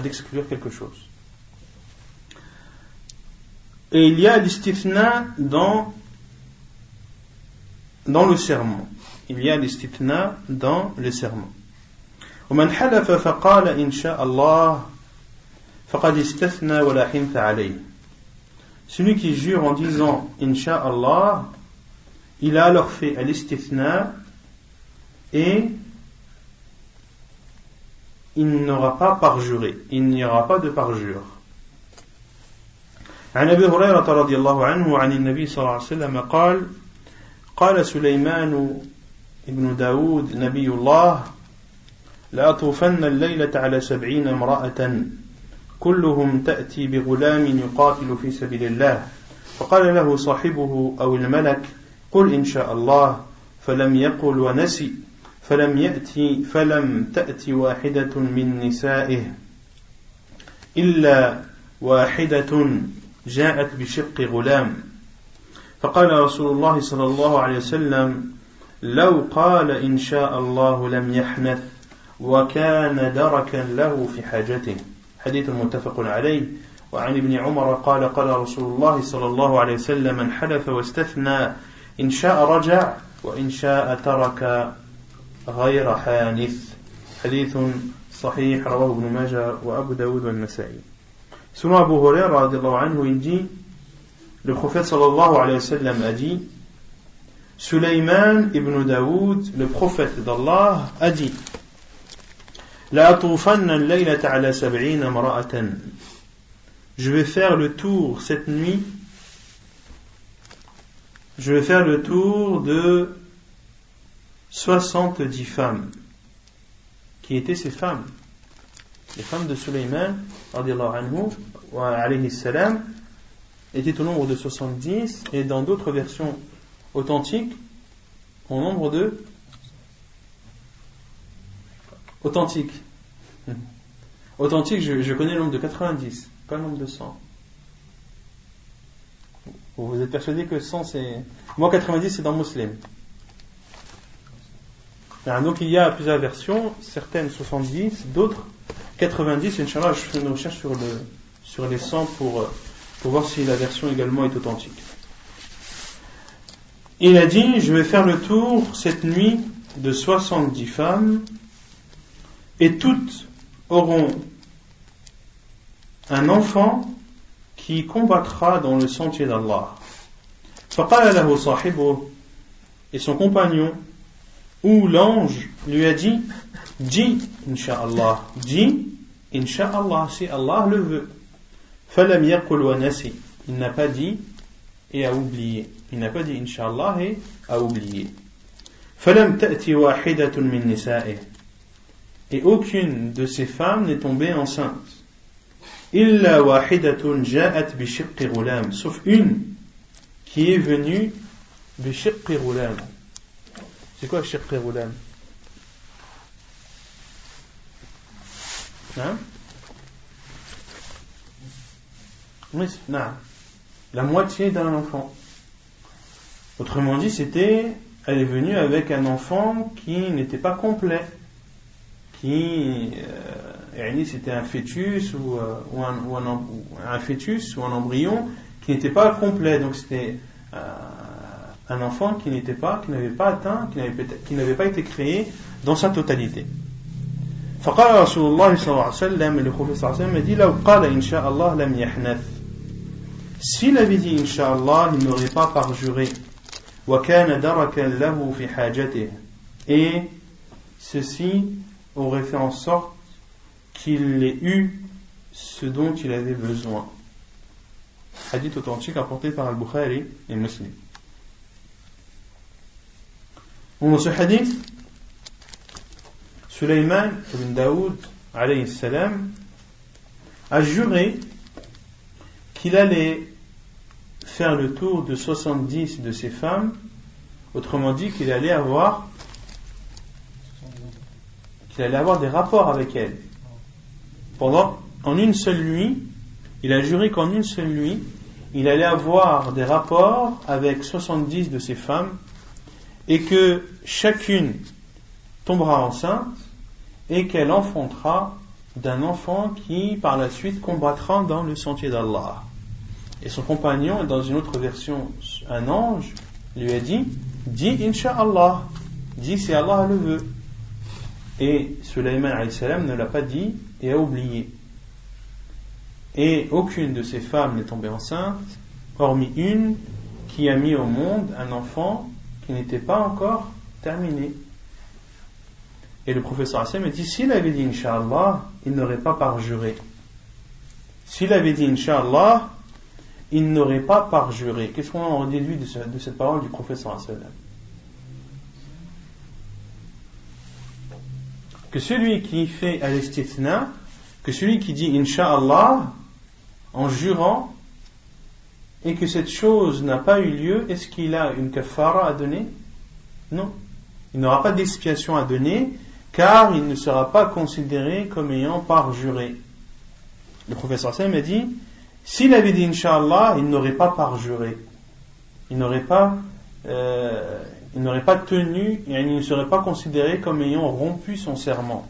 d'exclure quelque chose. Et il y a l'istithna dans le serment. Il y a l'istithna dans le serment. ومن حلف فقال إن شاء الله فقد استثنى ولا حنث عليه. Celui qui jure en disant Inch'Allah, il a alors fait l'istithna et il n'aura pas parjuré, il n'y aura pas de parjure. عن أبي هريرة رضي الله عنه عن النبي صلى الله عليه وسلم قال سليمان ابن داود نبي الله لأطوفن الليلة على 70 امرأة كلهم تأتي بغلام يقاتل في سبيل الله فقال له صاحبه أو الملك قل إن شاء الله فلم يقل ونسي فلم تأتي واحدة من نسائه إلا واحدة جاءت بشق غلام فقال رسول الله صلى الله عليه وسلم لو قال إن شاء الله لم يحنث وكان دركا له في حاجته. حديث متفق عليه. وعن ابن عمر قال قال رسول الله صلى الله عليه وسلم من حلف واستثنى إن شاء رجع وإن شاء ترك غير حانث. حديث صحيح رواه ابن ماجه وأبو داود والنسائي. Selon Abu Huraira radiallahu anhu, il dit, le prophète sallallahu alayhi wa sallam a dit, Sulayman ibn Daoud, le prophète d'Allah, a dit, La atufanna al-laylata ala 70 imra'atan. Je vais faire le tour cette nuit, je vais faire le tour de 70 femmes. Qui étaient ces femmes? Les femmes de Sulayman radiallahu anhu wa alayhi salam étaient au nombre de 70 et dans d'autres versions authentiques au nombre de authentique, je connais le nombre de 90, pas le nombre de 100. Vous êtes persuadé que 100 c'est... Moi 90 c'est dans Muslim. Donc il y a plusieurs versions, certaines 70, d'autres 90. Inch'Allah, je fais une recherche sur les 100 pour voir si la version également est authentique. Il a dit, je vais faire le tour cette nuit de 70 femmes et toutes auront un enfant qui combattra dans le sentier d'Allah. فقال له صاحبه, et son compagnon ou l'ange lui a dit, dis Inch'Allah, dis Inch'Allah si Allah le veut. فلم يقل ونسي, il n'a pas dit et a oublié. Il n'a pas dit Inch'Allah et a oublié. فلم تأتي واحدة من نسائه, et aucune de ces femmes n'est tombée enceinte. إلا واحدة جاءت بشق غلام, sauf une qui est venue بشق غلام. C'est quoi shiqq ghulam? Hein? Oui, non. La moitié d'un enfant. Autrement dit, elle est venue avec un enfant qui n'était pas complet, c'était un fœtus ou un fœtus ou un embryon qui n'était pas complet. Donc c'était un enfant qui n'avait pas été créé dans sa totalité. فقال رسول الله صلى الله عليه وسلم, le prophète صلى الله عليه وسلم dit لو قال إن شاء الله لم يحنث. S'il avait dit Inch'Allah, il n'aurait pas parjuré. وَكَانَ دَرَكًا لَهُ فِي حَاجَتِهِ. Et ceci aurait fait en sorte qu'il ait eu ce dont il avait besoin. Hadith authentique apporté par Al-Bukhari et Muslim. Dans ce hadith, Sulayman ibn Daoud alayhi salam a juré qu'il allait faire le tour de 70 de ses femmes, autrement dit qu'il allait avoir des rapports avec elles. En une seule nuit, il a juré qu'en une seule nuit, il allait avoir des rapports avec 70 de ses femmes et que chacune tombera enceinte et qu'elle enfantera d'un enfant qui par la suite combattra dans le sentier d'Allah. Et son compagnon, dans une autre version, un ange, lui a dit Inch'Allah, dis si Allah le veut. Et Sulayman alayhi salam ne l'a pas dit et a oublié. Et aucune de ces femmes n'est tombée enceinte, hormis une qui a mis au monde un enfant qui n'était pas encore terminé. Et le professeur Hassan a dit s'il avait dit Inch'Allah, il n'aurait pas parjuré. S'il avait dit Inch'Allah, il n'aurait pas parjuré. Qu'est-ce qu'on en déduit de cette parole du professeur Hassan? Que celui qui fait al-istithna, que celui qui dit Inch'Allah en jurant et que cette chose n'a pas eu lieu, est-ce qu'il a une kafara à donner? Non. Il n'aura pas d'expiation à donner car il ne sera pas considéré comme ayant parjuré. Le professeur Hassan a dit s'il avait dit Inch'Allah, il n'aurait pas parjuré. Il n'aurait pas tenu, et il ne serait pas considéré comme ayant rompu son serment.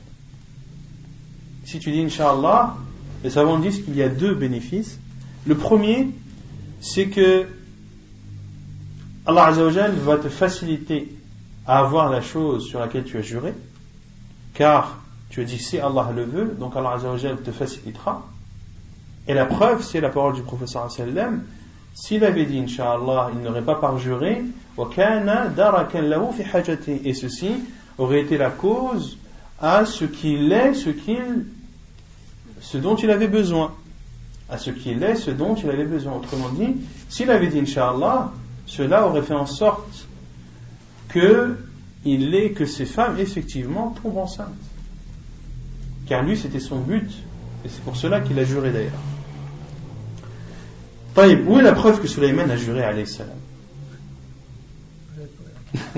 Si tu dis Inch'Allah, les savants disent qu'il y a deux bénéfices. Le premier, c'est que Allah Azza wa Jal va te faciliter à avoir la chose sur laquelle tu as juré, car tu as dit si Allah le veut, donc Allah Azza wa Jal te facilitera. Et la preuve, c'est la parole du professeur sallam. S'il avait dit Inch'Allah, il n'aurait pas parjuré. Et ceci aurait été la cause à ce dont il avait besoin. Autrement dit, s'il avait dit Inch'Allah, cela aurait fait en sorte que ces femmes effectivement tombent enceintes. Car lui, c'était son but. Et c'est pour cela qu'il a juré d'ailleurs. Où est la preuve que Sulayman a juré alayhi salam? Tu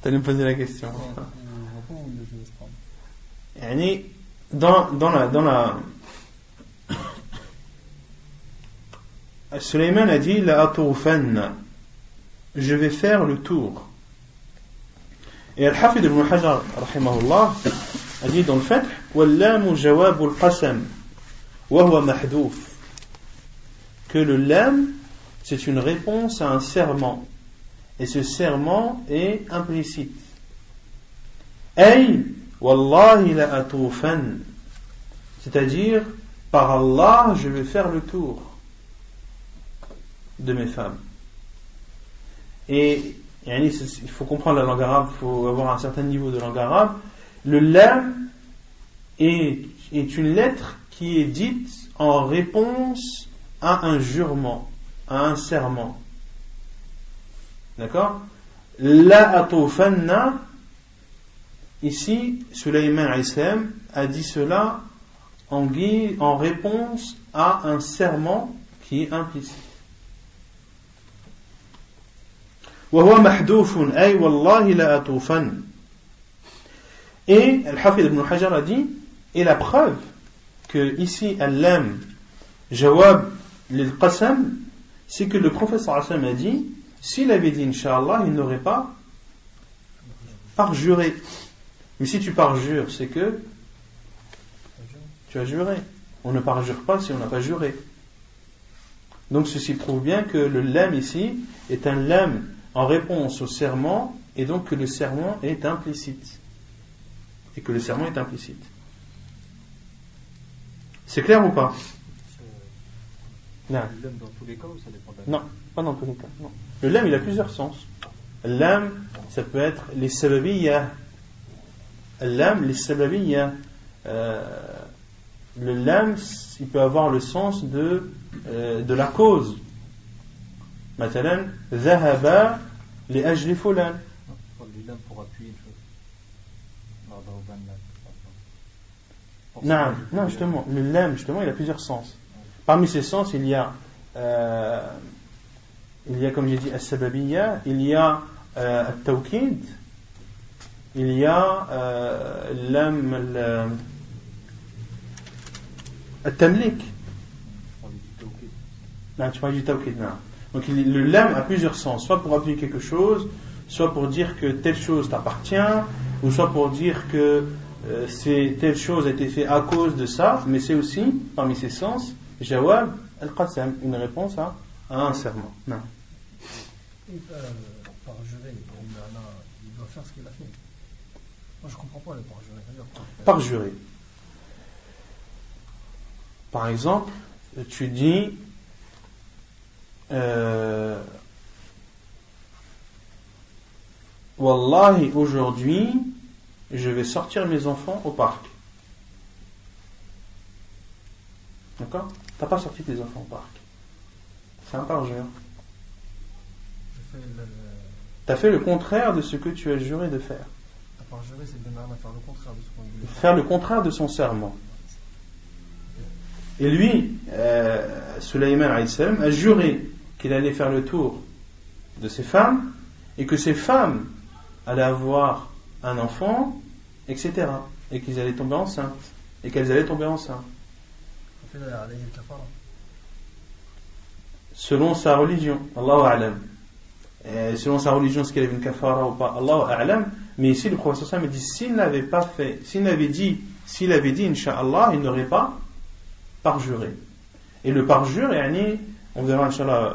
allais me poser la question. Sulayman a dit la atufanna, je vais faire le tour. Et Al-Hafid ibn Hajar rahimahullah a dit dans le Fath wallamu jawabul qasam wa huwa mahdouf, que le lam c'est une réponse à un serment et ce serment est implicite. Ay wallahi la atufan, c'est-à-dire par Allah je vais faire le tour de mes femmes. Et il faut comprendre la langue arabe, il faut avoir un certain niveau de langue arabe. Le lam est une lettre qui est dite en réponse à un jurement, à un serment. D'accord? La atufanna, ici, Sulayman alayhi salam a dit cela en réponse à un serment qui est implicite. وهو محذوف أي والله لا أطوفن. Et Al-Hafid ibn Hajar a dit, et la preuve que ici al-lam jawab lil-qasam, c'est que le prophète sallallahu alayhi wa sallam a dit, s'il avait dit Inch'Allah, il n'aurait pas parjuré. Mais si tu parjures, c'est que tu as juré. On ne parjure pas si on n'a pas juré. Donc ceci prouve bien que le lam ici est un lam en réponse au serment, et donc que le serment est implicite. Et que le serment est implicite. C'est clair ou pas? Non. Le lam dans tous les cas ou ça dépend Non, pas dans tous les cas. Non. Le lam il a plusieurs sens. Le lam, ça peut être les sababiyya. Le lam, les sababiyya. Le lam, il peut avoir le sens de la cause. Matalan, dhahaba li ajli fulan. Le lam pour appuyer une chose. Non, justement, le lam, justement, il a plusieurs sens. Parmi ces sens, il y a, comme j'ai dit, as-sababiyya, il y a at-tawkid, il y a lam at-tamlik. Non, tu parles du tawkid, non. Donc le lam a plusieurs sens, soit pour appuyer quelque chose, soit pour dire que telle chose t'appartient, ou soit pour dire que telle chose a été faite à cause de ça, mais c'est aussi, parmi ces sens, jawab al-qasam, une réponse à un serment. Non. Et parjurer, il doit faire ce qu'il a fait. Moi je comprends pas le parjurer. Parjurer. Par exemple, tu dis Wallahi, aujourd'hui, je vais sortir mes enfants au parc. D'accord? T'as pas sorti tes enfants au parc. C'est un parjure. T'as fait le contraire de ce que tu as juré de faire. Parjurer, c'est de faire le contraire de ce qu'on voulait faire. Faire le contraire de son serment. Et lui, Sulayman alayhi salam, a juré qu'il allait faire le tour de ses femmes et que ces femmes allaient avoir un enfant, etc. Et qu'ils allaient tomber enceintes. Et qu'elles allaient tomber enceintes. Selon sa religion, Allahu a'lam. Selon sa religion, est-ce qu'il avait une kafara ou pas, Allahu a'lam. Mais ici, le prophète sallallahu alayhi wa sallam dit, s'il n'avait pas fait, s'il avait dit, Inch'Allah, il n'aurait pas parjuré. Et le parjure, on verra Inch'Allah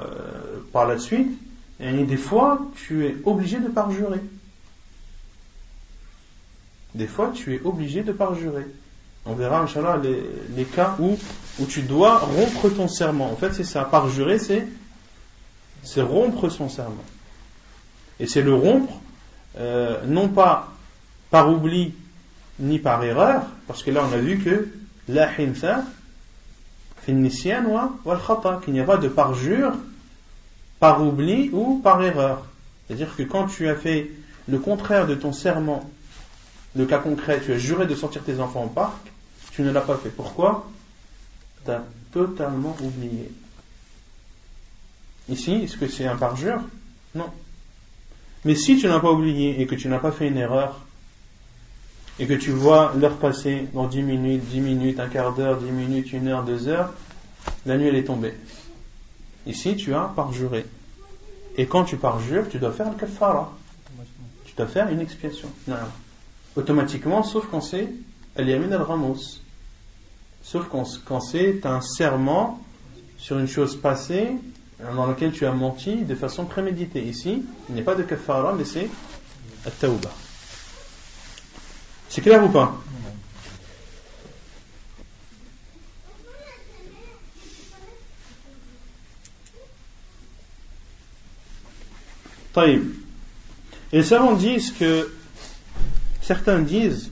par la suite, des fois, tu es obligé de parjurer. Des fois, tu es obligé de parjurer. On verra, Inch'Allah, les cas où tu dois rompre ton serment. En fait, c'est ça. Parjurer, c'est rompre son serment. Et c'est le rompre, non pas par oubli, ni par erreur, parce que là, on a vu que la hintha, fi nisyan wal khata, qu'il n'y a pas de parjure par oubli ou par erreur. C'est-à-dire que quand tu as fait le contraire de ton serment, le cas concret, tu as juré de sortir tes enfants au parc, tu ne l'as pas fait. Pourquoi? Tu as totalement oublié. Ici, est-ce que c'est un parjure? Non. Mais si tu n'as pas oublié et que tu n'as pas fait une erreur, et que tu vois l'heure passer dans 10 minutes, un quart d'heure, 10 minutes, 1 heure, 2 heures, la nuit elle est tombée. Ici, tu as parjuré. Et quand tu parjures, tu dois faire le kafara. Tu dois faire une expiation. Non. Automatiquement, sauf quand c'est al-yamin al-ramos. Sauf quand c'est un serment sur une chose passée dans laquelle tu as menti de façon préméditée. Ici, il n'y a pas de kafara, mais c'est at-tawba. C'est clair ou pas? Taïb. Et les savants disent que certains disent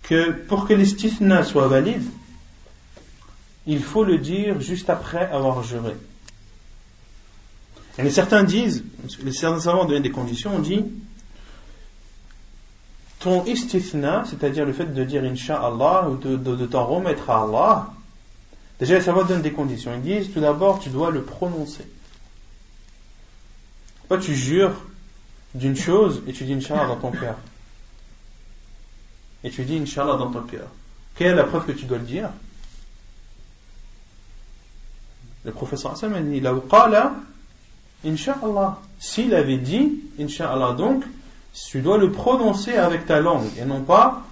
que pour que l'istithna soit valide, il faut le dire juste après avoir juré. Et certains disent, certains savants donnent des conditions, on dit ton istithna, c'est-à-dire le fait de dire Inch'Allah ou de t'en remettre à Allah, déjà les savants donnent des conditions. Ils disent tout d'abord tu dois le prononcer. Toi, tu jures d'une chose et tu dis Inch'Allah dans ton cœur. Et tu dis Inch'Allah dans ton cœur. Quelle est la preuve que tu dois le dire? Le professeur Hassan a dit Law qala Inch'Allah. S'il avait dit Inch'Allah, donc tu dois le prononcer avec ta langue et non pas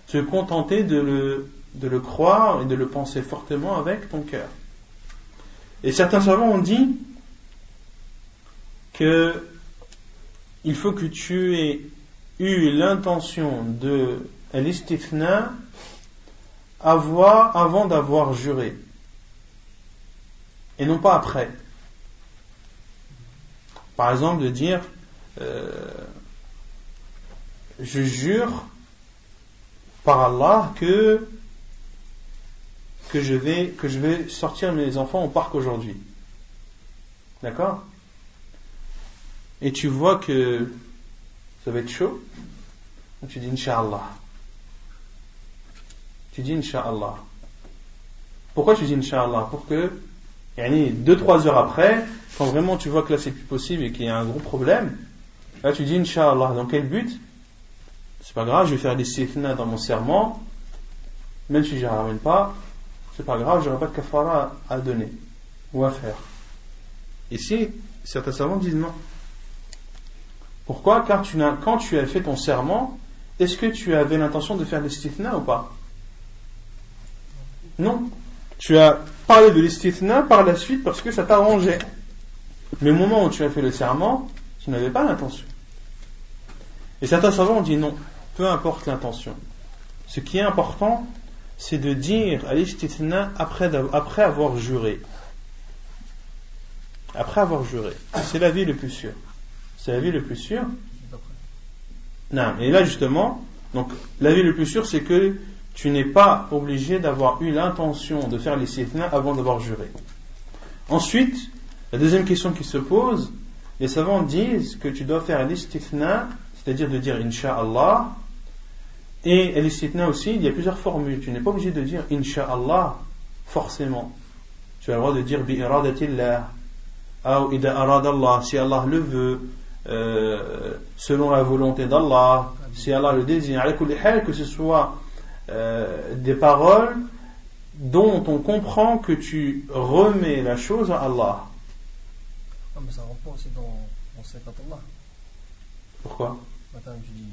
te contenter de le croire et de le penser fortement avec ton cœur. Et certains savants ont dit que il faut que tu aies eu l'intention de l'istithna avant d'avoir juré et non pas après. Par exemple, de dire je jure par Allah que je vais sortir mes enfants au parc aujourd'hui. D'accord? Et tu vois que ça va être chaud. Donc tu dis Inch'Allah. Tu dis Inch'Allah. Pourquoi tu dis Inch'Allah? Pour que 2-3 heures après, quand vraiment tu vois que là c'est plus possible et qu'il y a un gros problème, là tu dis Inch'Allah. Dans quel but? C'est pas grave, je vais faire des sifna dans mon serment, même si je ne ramène pas, c'est pas grave, j'aurai pas de kafara à donner ou à faire. Ici, certains savants disent non. Pourquoi? Car quand tu as fait ton serment, est-ce que tu avais l'intention de faire l'istithna ou pas? Non. Tu as parlé de l'istithna par la suite parce que ça t'arrangeait. Mais au moment où tu as fait le serment, tu n'avais pas l'intention. Et certains savants ont dit non, peu importe l'intention. Ce qui est important, c'est de dire à l'istithna après avoir juré. Après avoir juré. C'est l'avis le plus sûr. C'est l'avis le plus sûr. Non. Et là justement, donc l'avis le plus sûr, c'est que tu n'es pas obligé d'avoir eu l'intention de faire l'istithna avant d'avoir juré. Ensuite, la deuxième question qui se pose, les savants disent que tu dois faire l'istithna, c'est-à-dire de dire Inch'Allah. Et l'istithna aussi, il y a plusieurs formules. Tu n'es pas obligé de dire Inch'Allah forcément. Tu as le droit de dire Bi'iradatillah ou Ida aradallah, si Allah le veut, selon la volonté d'Allah, si Allah le désigne. Que ce soit des paroles dont on comprend que tu remets la chose à Allah. Ah, mais ça reprend aussi dans Allah. Pourquoi? Maintenant, tu dis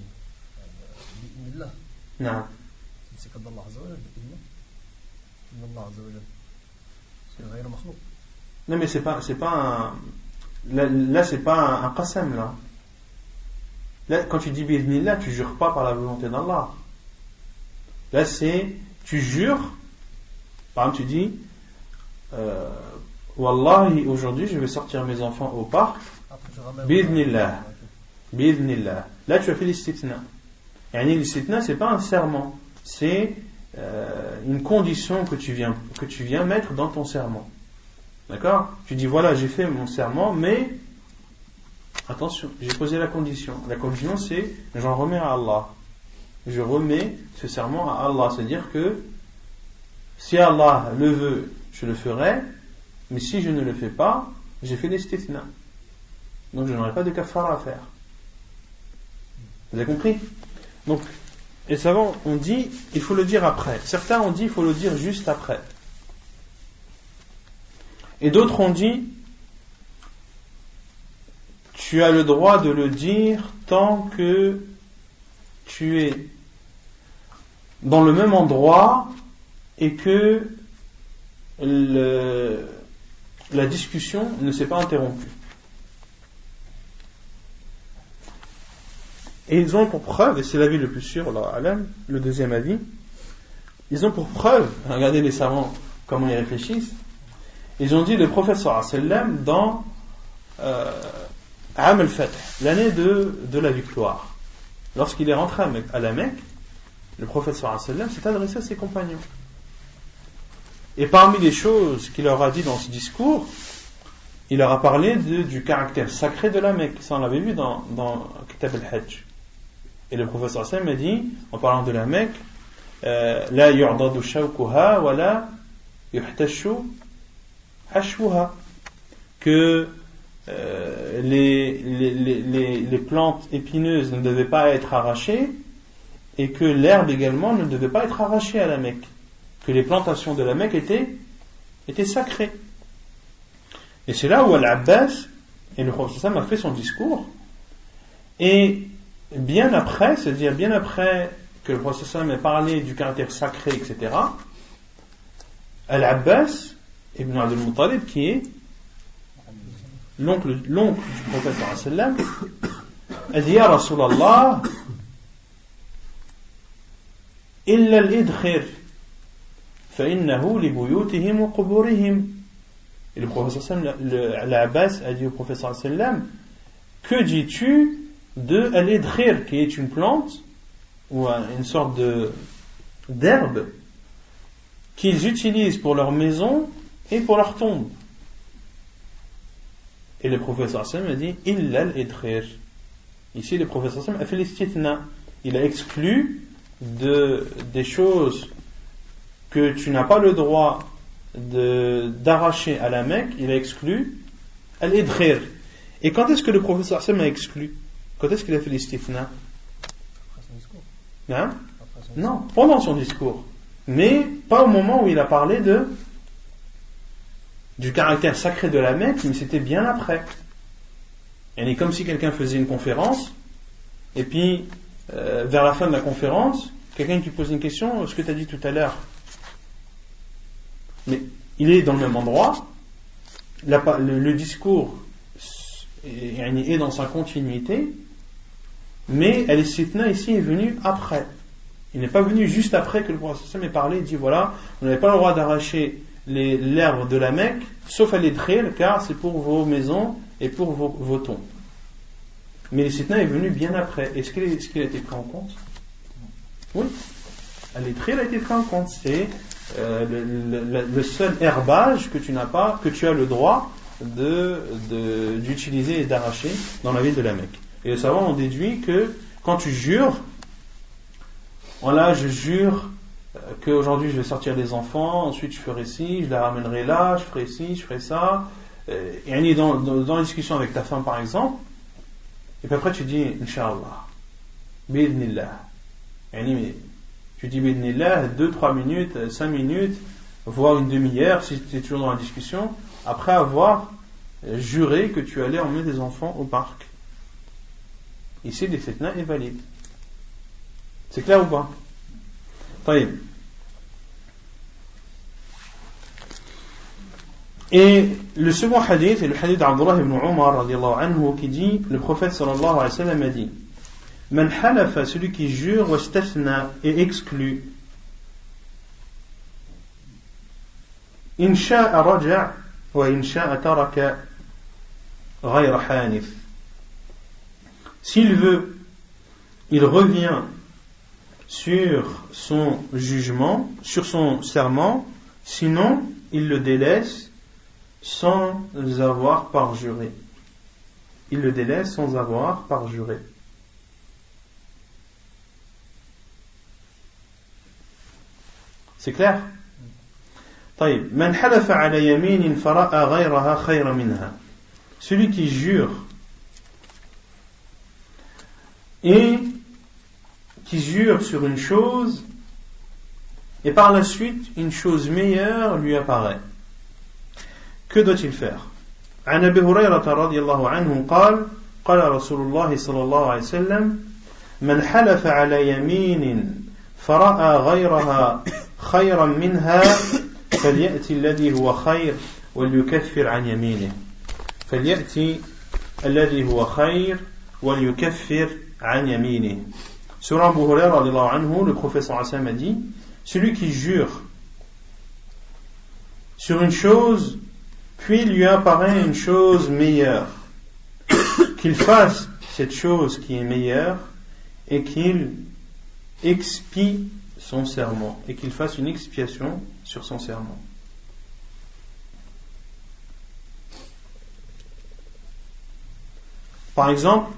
Bismillah. Non. C'est comme Allah Azza wa Jal. Allah Azza wa Jal. C'est غير مخلوق. Non, mais c'est pas un. Là, c'est pas un qasam, là. Là, quand tu dis Bismillah, tu jures pas par la volonté d'Allah. Là, tu jures. Par exemple, tu dis Wallahi, aujourd'hui, je vais sortir mes enfants au parc. Bismillah. Bismillah. Là, tu as fait l'istithna. L'istithna, c'est pas un serment. C'est une condition que tu viens mettre dans ton serment. D'accord? Tu dis voilà, j'ai fait mon serment, mais attention, j'ai posé la condition. La condition, c'est j'en remets à Allah. Je remets ce serment à Allah. C'est-à-dire que si Allah le veut, je le ferai, mais si je ne le fais pas, j'ai fait l'istithna. Donc je n'aurai pas de kafara à faire. Vous avez compris? Donc, les savants ont dit il faut le dire après. Certains ont dit il faut le dire juste après. Et d'autres ont dit tu as le droit de le dire tant que tu es dans le même endroit et que la discussion ne s'est pas interrompue. Et ils ont pour preuve, et c'est l'avis le plus sûr, le deuxième avis, ils ont pour preuve, regardez les savants comment ils réfléchissent, ils ont dit le prophète sallallahu alayhi wa sallam dans Am al-Fath, l'année de la victoire, lorsqu'il est rentré à la Mecque, le prophète sallallahu alayhi wa sallam s'est adressé à ses compagnons. Et parmi les choses qu'il leur a dit dans ce discours, il leur a parlé du caractère sacré de la Mecque. Ça on l'avait vu dans Kitab al-Hajj. Et le prophète sallallahu alayhi wa sallam a dit, en parlant de la Mecque, la yu'dadu shawkuha wa la yuhtashu hashwuha, que les plantes épineuses ne devaient pas être arrachées et que l'herbe également ne devait pas être arrachée à la Mecque, que les plantations de la Mecque étaient sacrées. Et c'est là où Al-Abbas et le prophète sallam a fait son discours, et bien après, c'est-à-dire bien après que le prophète sallam ait parlé du caractère sacré, etc., Al-Abbas ibn Abdul Muttalib, qui est l'oncle du prophète sallam, a dit: Ya Rasulallah, illa al-idkhir fa innahu li buyutihim wa quburihim. Et le prophète sallam, l'Abbas a dit au prophète sallam: que dis-tu de al-idkhir, qui est une plante ou une sorte d'herbe qu'ils utilisent pour leur maison et pour leur tombe? Et le prophète sallam a dit: illa al-idkhir. Ici le prophète sallam a fait l'istithna, il a exclu des choses que tu n'as pas le droit d'arracher à la Mecque, il a exclu al-idkhir. Et quand est-ce que le prophète sallallahu alayhi wa sallam a exclu? Quand est-ce qu'il a fait l'istithna? Après son discours. Hein? Non, pendant son discours, mais pas au moment où il a parlé du caractère sacré de la Mecque, mais c'était bien après. Et comme si quelqu'un faisait une conférence et puis vers la fin de la conférence, quelqu'un qui pose une question: ce que tu as dit tout à l'heure, mais il est dans le même endroit, le discours est dans sa continuité, mais al-istithna ici est venu après. Il n'est pas venu juste après que le prophète ait parlé et dit: voilà, vous n'avez pas le droit d'arracher l'herbe de la Mecque, sauf à l'idkhir, car c'est pour vos maisons et pour vos tombes. Mais l'istithna est venu bien après. Est-ce qu'il a été pris en compte? Oui, l'idkhir a été pris en compte. C'est le seul herbage que tu as le droit d'utiliser et d'arracher dans la ville de la Mecque. Et les savants ont déduit que quand tu jures, voilà, je jure qu'aujourd'hui je vais sortir les enfants, ensuite je ferai ci, je les ramènerai là, je ferai ci, je ferai ça, et dans la discussion avec ta femme par exemple, et puis après tu dis Inch'Allah, Bidnillah, tu dis Bidnillah 2-3 minutes, 5 minutes, voire une demi-heure si tu es toujours dans la discussion, après avoir juré que tu allais emmener des enfants au parc. Ici l'istithna est valide. C'est clair ou pas? طيب. Et le second hadith est le hadith d'Abdullah ibn Umar radiallahu anhu qui dit: le prophète sallallahu alayhi wa sallam a dit: Man halafa, celui qui jure, wastathna, et exclut, in sha'a raja' wa in sha'a taraka ghayra hanif. S'il veut, il revient sur son jugement, sur son serment, sinon il le délaisse sans avoir parjuré. Il le délaisse sans avoir parjuré. C'est clair? طيب. من حلف على يمين فرأى غيرها خيرا منها. Celui qui jure et qui jure sur une chose et par la suite une chose meilleure lui apparaît. Que doit-il faire? عن أبي هريرة رضي الله عنه قال قال رسول الله صلى الله عليه وسلم من حلف على يمين فرأى غيرها خيرا منها فليأتي الذي هو خير وليكفر عن يمينه. فليأتي الذي هو خير وليكفر عن يمينه. Sur Abu Hurayra radiallahu anhu, le prophète sallallahu alayhi wa sallam a dit: celui qui jure sur une chose puis il lui apparaît une chose meilleure, qu'il fasse cette chose qui est meilleure et qu'il expie son serment, et qu'il fasse une expiation sur son serment. Par exemple,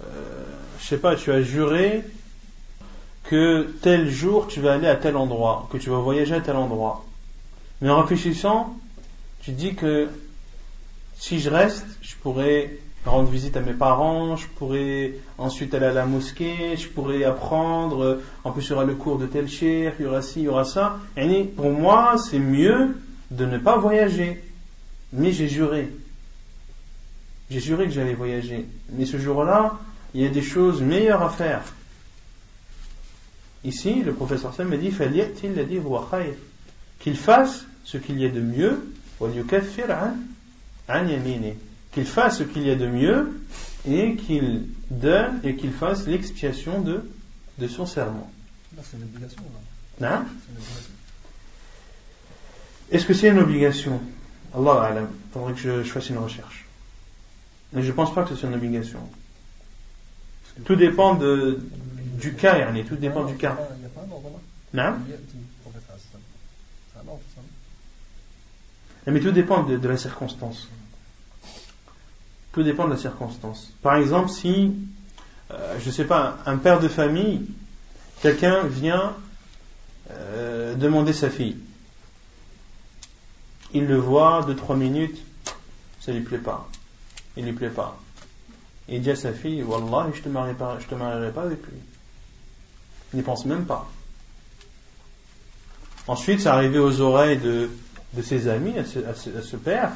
je sais pas, tu as juré que tel jour tu vas aller à tel endroit, que tu vas voyager à tel endroit. Mais en réfléchissant, Tu dis que si je reste, je pourrais rendre visite à mes parents, je pourrais ensuite aller à la mosquée, je pourrais apprendre, en plus il y aura le cours de tel cheikh, il y aura ci, il y aura ça. Et pour moi, c'est mieux de ne pas voyager. Mais j'ai juré. J'ai juré que j'allais voyager. Mais ce jour-là, il y a des choses meilleures à faire. Ici, le professeur Sam me dit qu'il fasse ce qu'il y a de mieux, qu'il fasse ce qu'il y a de mieux et qu'il donne et qu'il fasse l'expiation de son serment. Là, c'est une obligation. Là. Est-ce que c'est une obligation? Allah alam. Il faudrait que je fasse une recherche. Mais je ne pense pas que c'est une obligation. Tout dépend du cas, yani, tout dépend du cas. Il n'y a pas un ordre là? Non. C'est un ordre, ça. Mais tout dépend de la circonstance. Tout dépend de la circonstance. Par exemple, si, je ne sais pas, un père de famille, quelqu'un vient demander sa fille. Il le voit 2-3 minutes, ça lui plaît pas. Il lui plaît pas. Il dit à sa fille, Wallah, je te marierai pas avec lui. Il n'y pense même pas. Ensuite, c'est arrivé aux oreilles de ses amis, à ce père.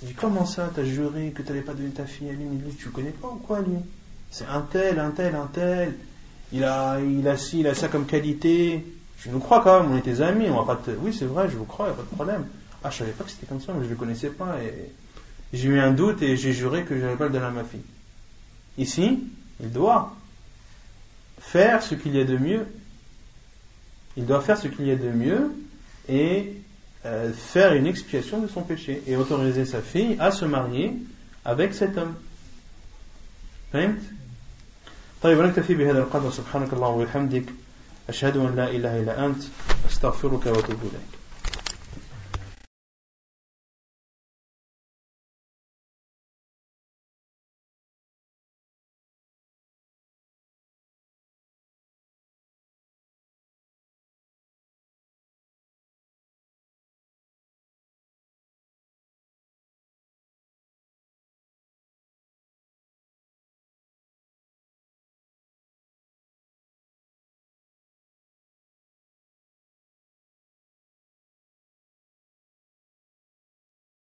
Il dit, comment ça, t'as juré que tu n'allais pas donner ta fille à lui? Mais lui, tu le connais pas ou quoi, lui? C'est un tel. Il a ci, il a ça comme qualité. Je nous crois quand même, on est tes amis, on va pas te... Oui, c'est vrai, je vous crois, il n'y a pas de problème. Ah, je savais pas que c'était comme ça, mais je le connaissais pas. Et j'ai eu un doute et j'ai juré que je n'allais pas le donner à ma fille. Ici, il doit faire ce qu'il y a de mieux. Il doit faire ce qu'il y a de mieux et faire une expiation de son péché et autoriser sa fille à se marier avec cet homme. فهمت؟ طيب ونكتفي بهذا القدر سبحانك اللهم وبحمدك أشهد أن لا إله إلا أنت أستغفرك وأتوب إليك.